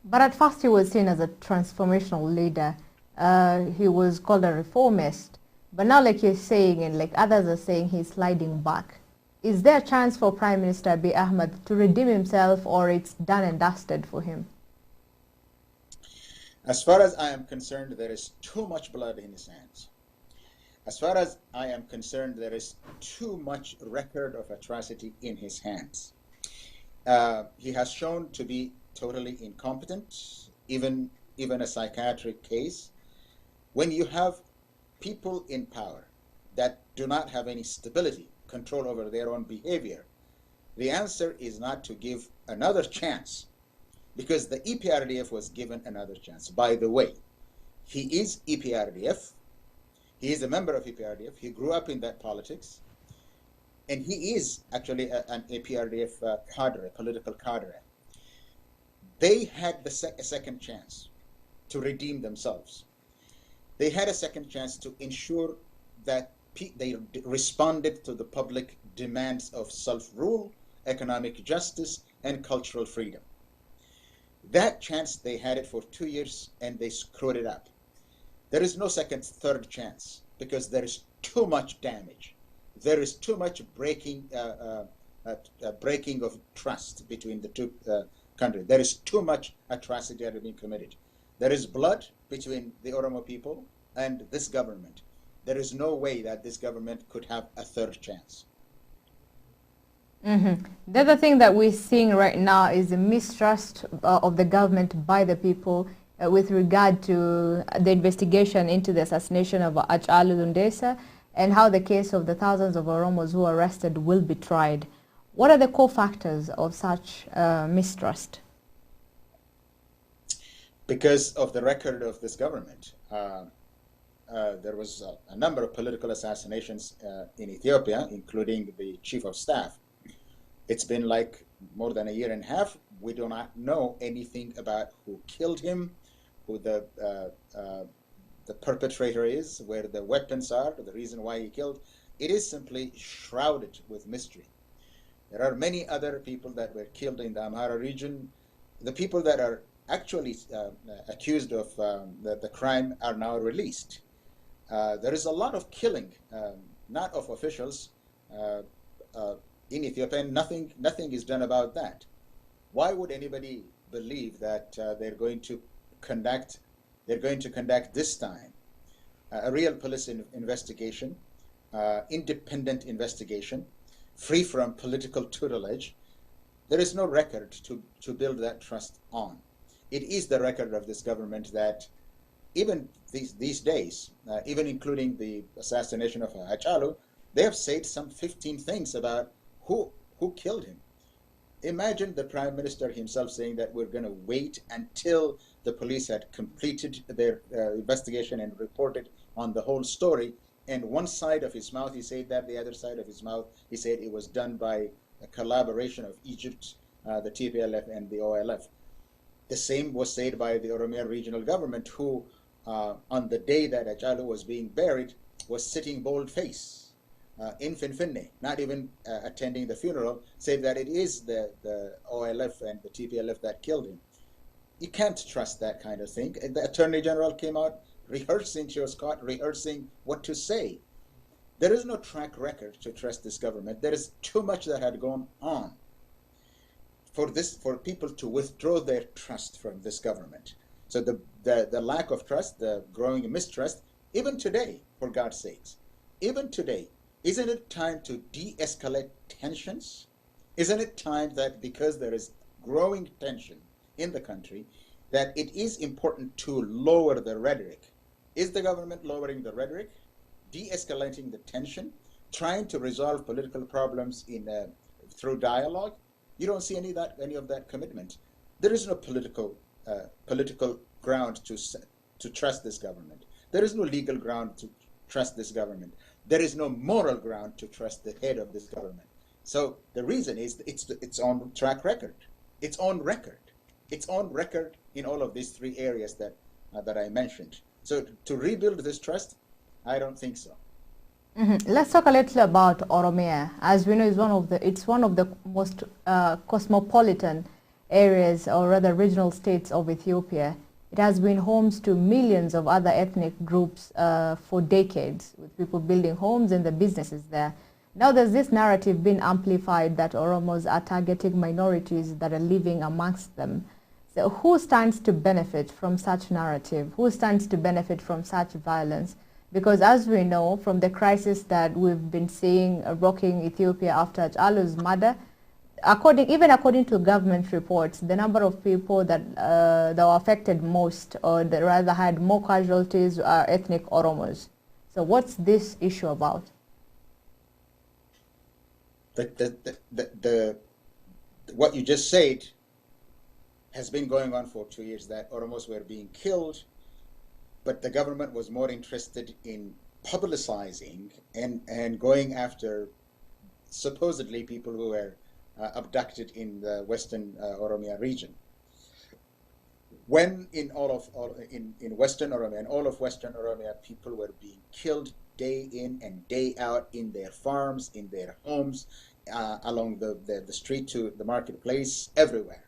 But at first he was seen as a transformational leader. He was called a reformist. But now, like you're saying, and like others are saying, he's sliding back. Is there a chance for Prime Minister Abiy Ahmed to redeem himself, or it's done and dusted for him? As far as I am concerned, there is too much blood in his hands. As far as I am concerned, there is too much record of atrocity in his hands. He has shown to be totally incompetent, even a psychiatric case. When you have people in power that do not have any stability, control over their own behavior, the answer is not to give another chance, because the EPRDF was given another chance. By the way, he is EPRDF. He is a member of EPRDF. He grew up in that politics. And he is actually an EPRDF cadre, political cadre. They had a second chance to redeem themselves. They had a second chance to ensure that they responded to the public demands of self-rule, economic justice, and cultural freedom. That chance, they had it for 2 years, and they screwed it up. There is no second, third chance, because there is too much damage. There is too much breaking of trust between the two countries. There is too much atrocity that has been committed. There is blood between the Oromo people and this government. There is no way that this government could have a third chance. Mm-hmm. The other thing that we're seeing right now is a mistrust of the government by the people with regard to the investigation into the assassination of Hachalu Hundessa and how the case of the thousands of Oromos who were arrested will be tried. What are the core factors of such mistrust? Because of the record of this government. There was a number of political assassinations in Ethiopia, including the chief of staff. It's been like more than a year and a half. We do not know anything about who killed him, who the perpetrator is, where the weapons are, the reason why he killed. It is simply shrouded with mystery. There are many other people that were killed in the Amhara region. The people that are actually accused of the crime are now released. There is a lot of killing, not of officials in Ethiopia, and nothing is done about that. Why would anybody believe that they're going to conduct this time a real police investigation, independent investigation, free from political tutelage? There is no record to build that trust on. It is the record of this government that even these days, even including the assassination of Hachalu, they have said some 15 things about who killed him. Imagine the Prime Minister himself saying that we're going to wait until the police had completed their investigation and reported on the whole story. And one side of his mouth he said that, the other side of his mouth he said it was done by a collaboration of Egypt, the TPLF, and the OLF. The same was said by the Oromia regional government, who on the day that Hachalu was being buried was sitting bold-faced in Finfinne, not even attending the funeral, said that it is the OLF and the TPLF that killed him. You can't trust that kind of thing. And the Attorney General came out rehearsing, she was caught rehearsing what to say. There is no track record to trust this government. There is too much that had gone on for people to withdraw their trust from this government. So the lack of trust, the growing mistrust, even today, for God's sakes, even today, isn't it time to de-escalate tensions? Isn't it time that because there is growing tension in the country, that it is important to lower the rhetoric? Is the government lowering the rhetoric, de-escalating the tension trying to resolve political problems through dialogue, you don't see any of that commitment. There is no political ground to trust this government. There is no legal ground to trust this government. There is no moral ground to trust the head of this government. So the reason is its own track record, its own record in all of these three areas that I mentioned. So to rebuild this trust, I don't think so. Let's talk a little about Oromia. As we know, it's one of the most cosmopolitan areas, or rather regional states of Ethiopia. It has been homes to millions of other ethnic groups for decades, with people building homes and the businesses there. Now there's this narrative being amplified that Oromos are targeting minorities that are living amongst them. So who stands to benefit from such narrative? Who stands to benefit from such violence? Because as we know from the crisis that we've been seeing rocking Ethiopia after Alu's murder, even according to government reports, the number of people that were affected most, or that rather had more casualties, are ethnic Oromos. So what's this issue about? What you just said has been going on for 2 years, that Oromos were being killed, but the government was more interested in publicizing and going after supposedly people who were abducted in the Western Oromia region. When in Western Oromia and all of Western Oromia, people were being killed day in and day out in their farms, in their homes, along the street to the marketplace, everywhere.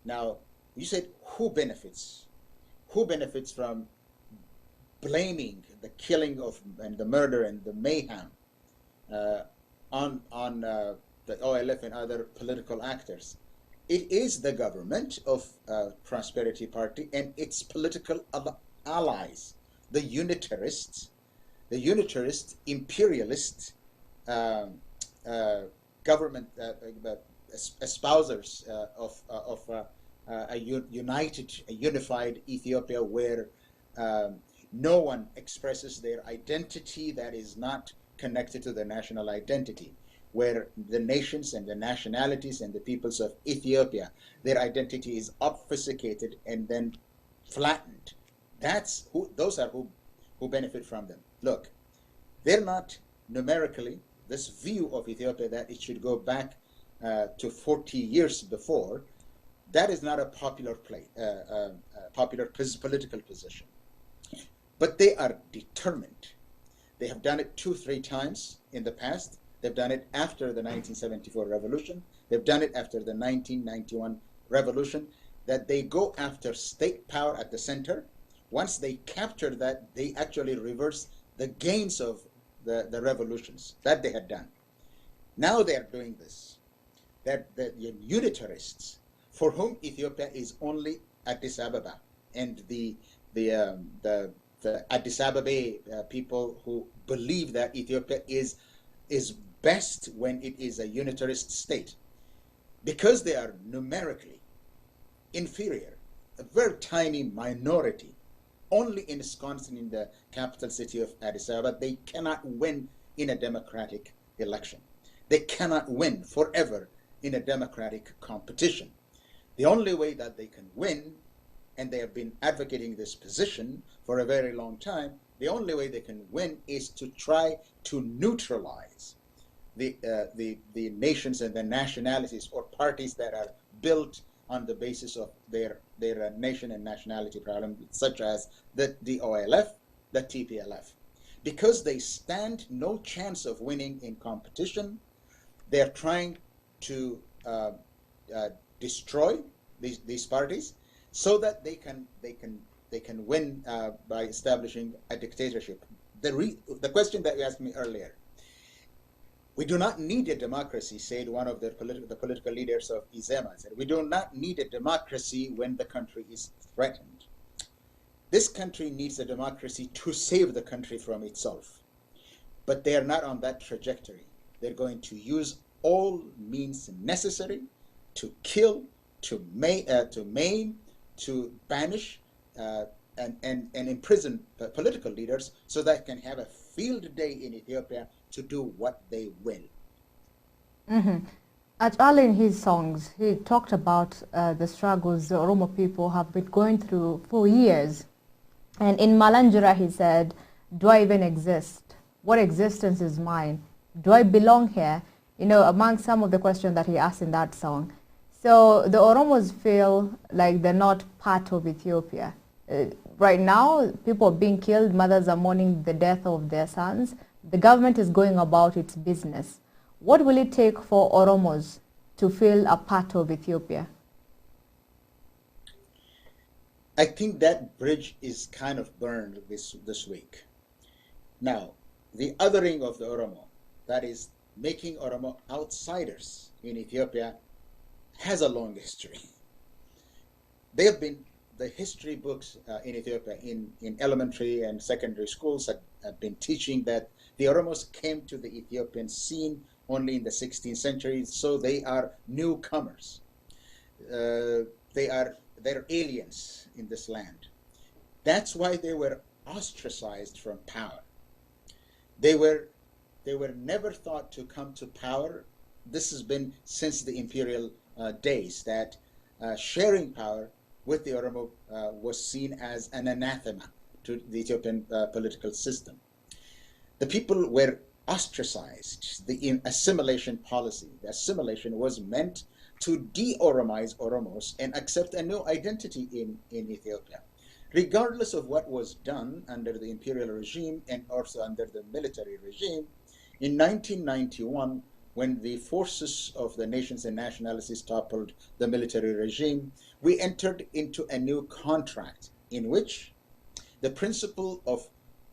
Now, you said who benefits? Who benefits from blaming the killing of and the murder and the mayhem on the OLF and other political actors? It is the government of Prosperity Party and its political allies, the unitarists, imperialist government espousers of a unified Ethiopia, where no one expresses their identity that is not connected to the national identity, where the nations and the nationalities and the peoples of Ethiopia, their identity is obfuscated and then flattened. Those are who benefit from them. Look, they're not numerically, this view of Ethiopia that it should go back to 40 years before, that is not a popular political position. But they are determined. They have done it 2-3 times in the past. They've done it after the 1974 revolution. They've done it after the 1991 revolution, that they go after state power at the center. Once they capture that, they actually reverse the gains of the revolutions that they had done. Now they are doing this. That the unitarists, for whom Ethiopia is only Addis Ababa, and the Addis Ababa people who believe that Ethiopia is best when it is a unitarist state, because they are numerically inferior, a very tiny minority, only ensconced in the capital city of Addis Ababa, they cannot win in a democratic election. They cannot win forever in a democratic competition. The only way that they can win, and they have been advocating this position for a very long time, the only way they can win is to try to neutralize the nations and the nationalities or parties that are built on the basis of their nation and nationality problem, such as the OLF, the TPLF. Because they stand no chance of winning in competition, they're trying to destroy these parties so that they can win by establishing a dictatorship. The question that you asked me earlier, we do not need a democracy, said one of the political leaders of Izema. Said, we do not need a democracy when the country is threatened. This country needs a democracy to save the country from itself. But they are not on that trajectory. They're going to use all means necessary to kill, to maim, to banish, and imprison political leaders so that can have a field day in Ethiopia to do what they will. Mm-hmm. Ajala, in his songs, he talked about the struggles the Oromo people have been going through for years. And in Malanjura, he said, do I even exist? What existence is mine? Do I belong here? You know, among some of the questions that he asked in that song. So the Oromos feel like they're not part of Ethiopia. Right now, people are being killed, mothers are mourning the death of their sons. The government is going about its business. What will it take for Oromos to feel a part of Ethiopia? I think that bridge is kind of burned this week. Now, the othering of the Oromo, that is making Oromo outsiders in Ethiopia, has a long history. They have been, the history books in Ethiopia, in elementary and secondary schools have been teaching that the Oromos came to the Ethiopian scene only in the 16th century, so they are newcomers. They're aliens in this land. That's why they were ostracized from power. They were never thought to come to power. This has been since the imperial days that sharing power with the Oromo was seen as an anathema to the Ethiopian political system. The people were ostracized. The assimilation policy, the assimilation was meant to de-Oromize Oromos and accept a new identity in Ethiopia. Regardless of what was done under the imperial regime and also under the military regime, in 1991, when the forces of the nations and nationalities toppled the military regime, we entered into a new contract in which the principle of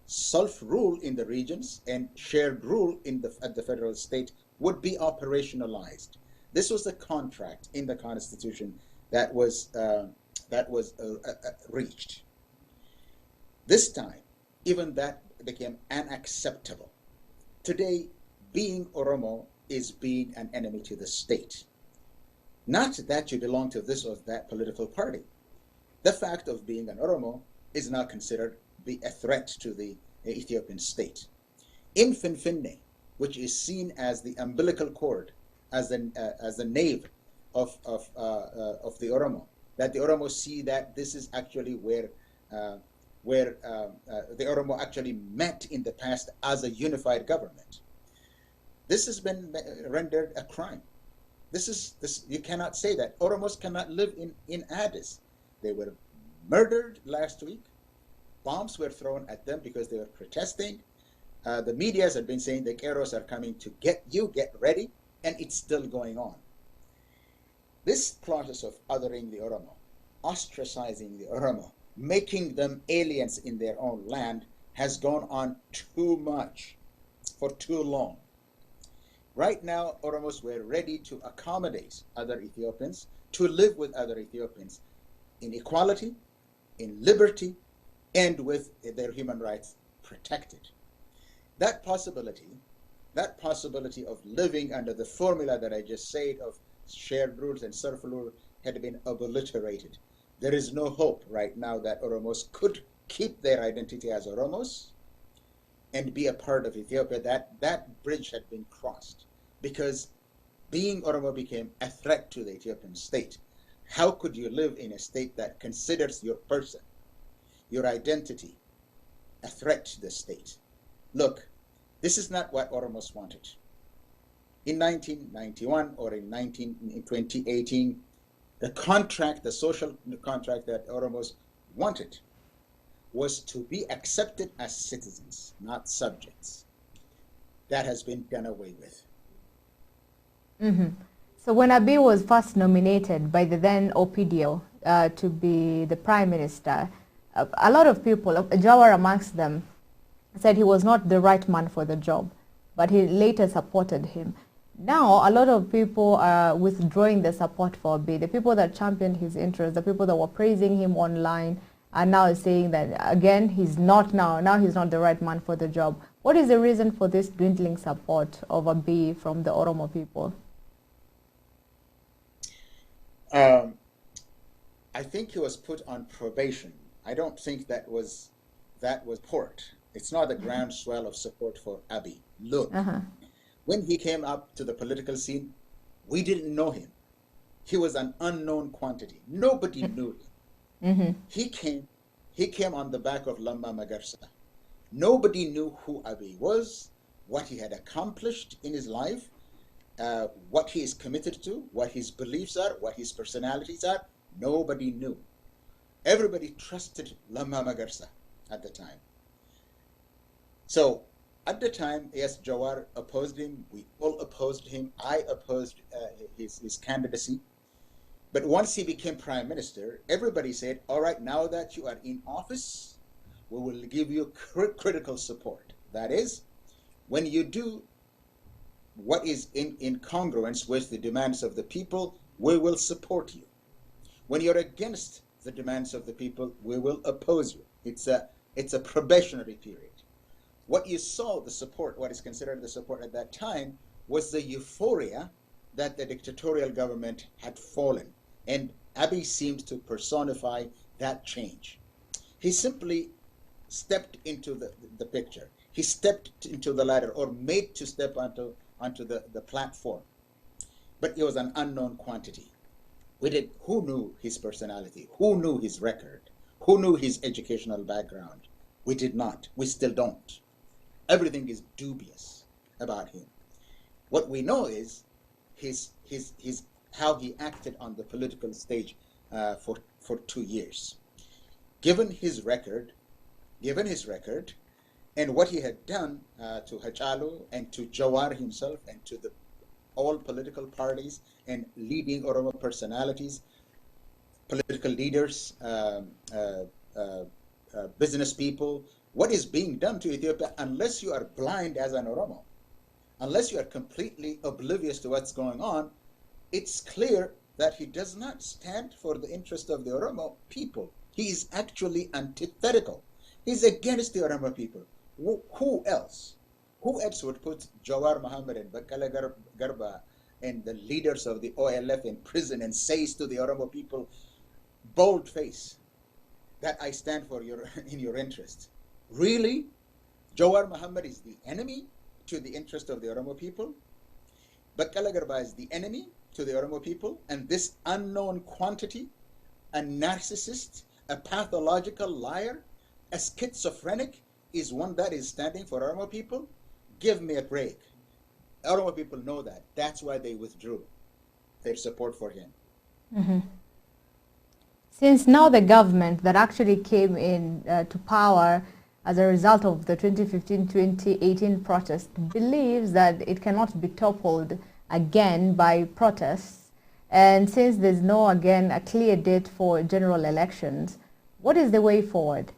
self-rule in the regions and shared rule at the federal state would be operationalized. This was the contract in the Constitution that was reached. This time, even that became unacceptable. Today, being Oromo is being an enemy to the state. Not that you belong to this or that political party. The fact of being an Oromo is now considered be a threat to the Ethiopian state. In Finfinne, which is seen as the umbilical cord, as the nave of the Oromo, that the Oromo see that this is actually where the Oromo actually met in the past as a unified government. This has been rendered a crime. You cannot say that. Oromos cannot live in Addis. They were murdered last week. Bombs were thrown at them because they were protesting. The medias have been saying the Keros are coming to get you, get ready, and it's still going on. This process of othering the Oromo, ostracizing the Oromo, making them aliens in their own land has gone on too much for too long. Right now, Oromos were ready to accommodate other Ethiopians, to live with other Ethiopians in equality, in liberty, and with their human rights protected. That possibility of living under the formula that I just said of shared rules and self-rule had been obliterated. There is no hope right now that Oromos could keep their identity as Oromos and be a part of Ethiopia. That bridge had been crossed because being Oromo became a threat to the Ethiopian state. How could you live in a state that considers your person, your identity, a threat to the state? Look, this is not what Oromos wanted. In 1991 or in 2018, the social contract that Oromos wanted was to be accepted as citizens, not subjects. That has been done away with. Mm-hmm. So when Abiy was first nominated by the then OPDO to be the prime minister, a lot of people, Jawar amongst them, said he was not the right man for the job, but he later supported him. Now, a lot of people are withdrawing the support for Abiy. The people that championed his interests, the people that were praising him online, are now saying that, again, he's not he's not the right man for the job. What is the reason for this dwindling support of Abiy from the Oromo people? I think he was put on probation. I don't think that was port. It's not the groundswell of support for Abiy. Look, when he came up to the political scene, we didn't know him. He was an unknown quantity. Nobody knew him. He came on the back of Lamma Magarsa. Nobody knew who Abiy was, what he had accomplished in his life, what he is committed to, what his beliefs are, what his personalities are. Nobody knew. Everybody trusted Lamma Magarsa at the time. So at the time, yes, Jawar opposed him. We all opposed him. I opposed his candidacy. But once he became prime minister, everybody said, all right, now that you are in office, we will give you critical support. That is, when you do what is in congruence with the demands of the people, we will support you. When you're against the demands of the people, we will oppose you. It's a probationary period. What you saw, the support, what is considered the support at that time, was the euphoria that the dictatorial government had fallen. And Abiy seemed to personify that change. He simply stepped into the picture. He stepped into the ladder, or made to step onto the platform. But he was an unknown quantity. Who knew his personality? Who knew his record? Who knew his educational background? We did not. We still don't. Everything is dubious about him. What we know is his how he acted on the political stage for 2 years. Given his record, and what he had done to Hachalu and to Jawar himself and to all political parties and leading Oromo personalities, political leaders, business people, what is being done to Ethiopia, unless you are blind as an Oromo, unless you are completely oblivious to what's going on, it's clear that he does not stand for the interest of the Oromo people. He is actually antithetical. He's against the Oromo people. Who else? Who else would put Jawar Mohammed and Bakala Garba and the leaders of the OLF in prison and says to the Oromo people, bold face, that I stand for in your interest? Really? Jawar Mohammed is the enemy to the interest of the Oromo people? Bakala Garba is the enemy to the Oromo people? And this unknown quantity, a narcissist, a pathological liar, a schizophrenic, is one that is standing for Oromo people? Give me a break. Oromo people know that. That's why they withdrew their support for him. Since now the government that actually came in to power as a result of the 2015-2018 protest believes that it cannot be toppled again by protests, and since there's no, again, a clear date for general elections, what is the way forward?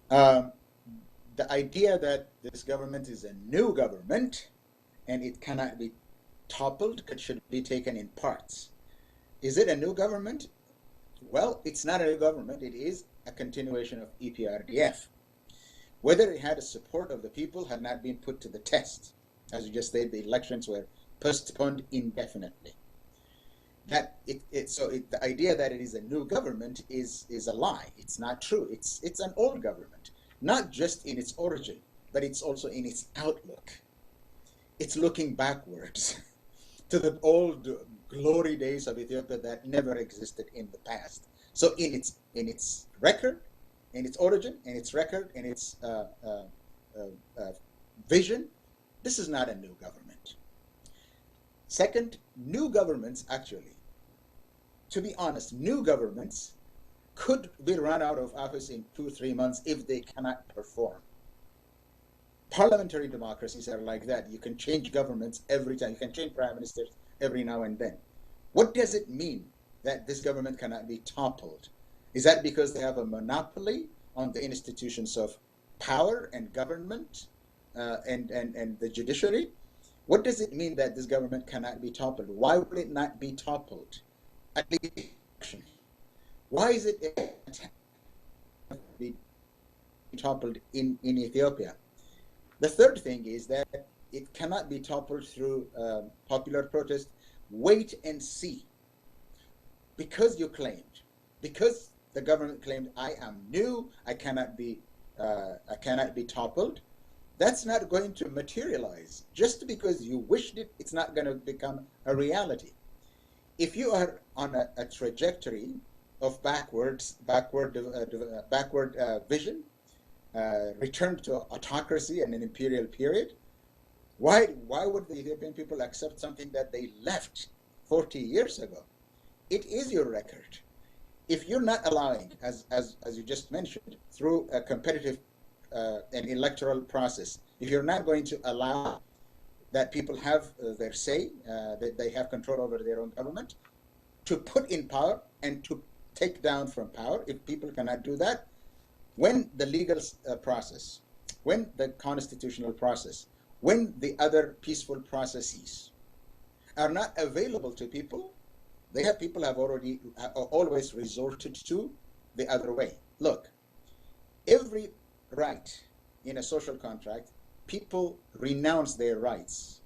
The idea that this government is a new government and it cannot be toppled should be taken in parts. Is it a new government? Well, it's not a new government. It is a continuation of EPRDF. Whether it had the support of the people had not been put to the test. As you just said, the elections were postponed indefinitely. The idea that it is a new government is a lie. It's not true. It's an old government, not just in its origin, but it's also in its outlook. It's looking backwards to the old glory days of Ethiopia that never existed in the past. So in its record, in its origin, in its record, in its vision, this is not a new government. Second, new governments actually, to be honest, new governments could be run out of office in 2-3 months if they cannot perform. Parliamentary democracies are like that. You can change governments every time. You can change prime ministers every now and then. What does it mean that this government cannot be toppled? Is that because they have a monopoly on the institutions of power and government and the judiciary? What does it mean that this government cannot be toppled? Why would it not be toppled? At least, why is it be toppled in Ethiopia? The third thing is that it cannot be toppled through popular protest. Wait and see. Because you claimed, because The government claimed, I am new, I cannot be toppled. That's not going to materialize. Just because you wished it, it's not going to become a reality. If you are on a trajectory of backward vision, return to autocracy and an imperial period, why would the Ethiopian people accept something that they left 40 years ago? It is your record. If you're not allowing, as you just mentioned, through a competitive and electoral process, if you're not going to allow that people have their say, that they have control over their own government, to put in power and to take down from power, if people cannot do that, when the legal process, when the constitutional process, when the other peaceful processes are not available to people, people have always resorted to the other way. Look, every right in a social contract, people renounce their rights.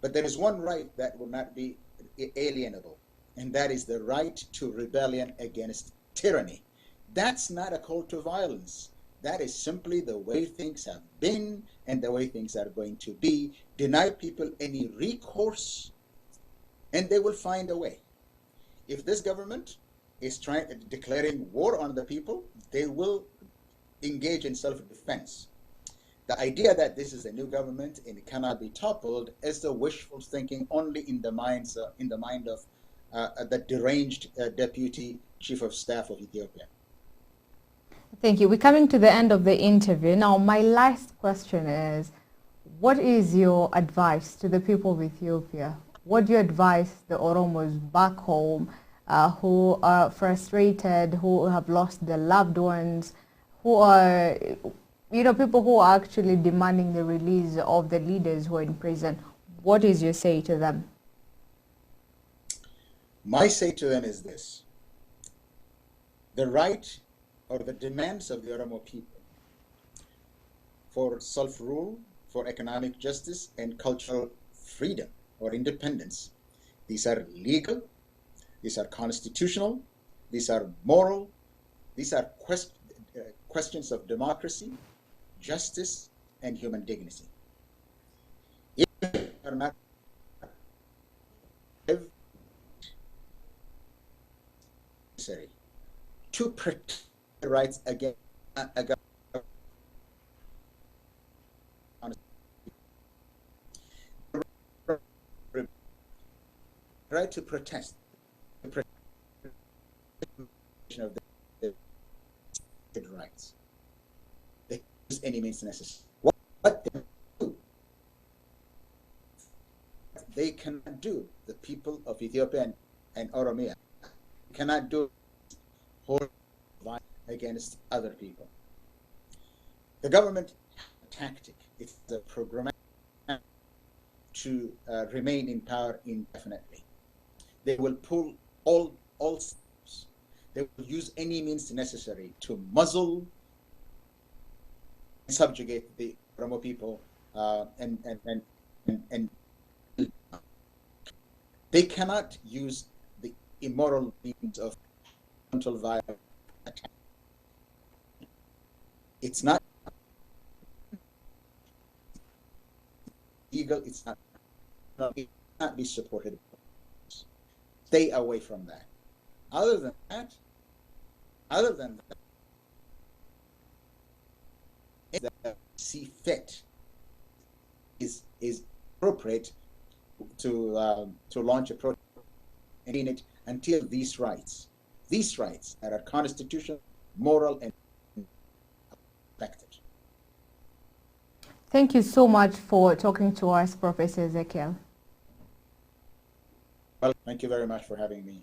But there is one right that will not be alienable, and that is the right to rebellion against tyranny. That's not a call to violence. That is simply the way things have been and the way things are going to be. Deny people any recourse, and they will find a way. If this government is declaring war on the people, they will engage in self-defense. The idea that this is a new government and it cannot be toppled is the wishful thinking only in the mind of the deranged deputy chief of staff of Ethiopia. Thank you. We're coming to the end of the interview. Now, my last question is, what is your advice to the people of Ethiopia? What do you advise the Oromos back home who are frustrated, who have lost their loved ones, who are, people who are actually demanding the release of the leaders who are in prison? What is your say to them? My say to them is this: the right or the demands of the Oromo people for self-rule, for economic justice and cultural freedom or independence, these are legal, these are constitutional, these are moral, these are questions of democracy, justice, and human dignity. If they are not necessary to protect the rights against right to protest, the of the rights. They use any means necessary. What they do, they cannot do. The people of Ethiopia and Oromia cannot do hold violence against other people. The government tactic, it's a program to remain in power indefinitely. They will pull all steps. They will use any means necessary to muzzle and subjugate the Oromo people, and they cannot use the immoral means of frontal violence attack. It's not legal. It cannot be supported. Stay away from that. Other than that, that see fit is appropriate to launch a protest and in it until these rights that are constitutional, moral, and respected. Thank you so much for talking to us, Professor Ezekiel. Well, thank you very much for having me.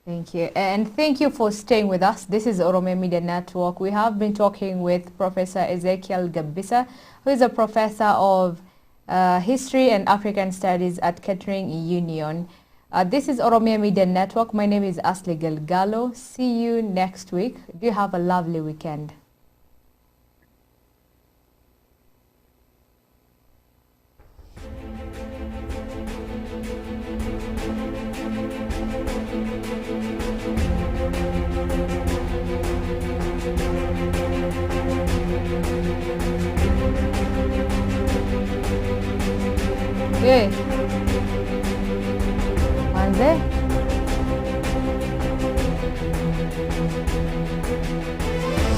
Thank you. And thank you for staying with us. This is Oromia Media Network. We have been talking with Professor Ezekiel Gabbissa, who is a professor of History and African Studies at Kettering Union. This is Oromia Media Network. My name is Asli Galgalo. See you next week. Do you have a lovely weekend? Eh.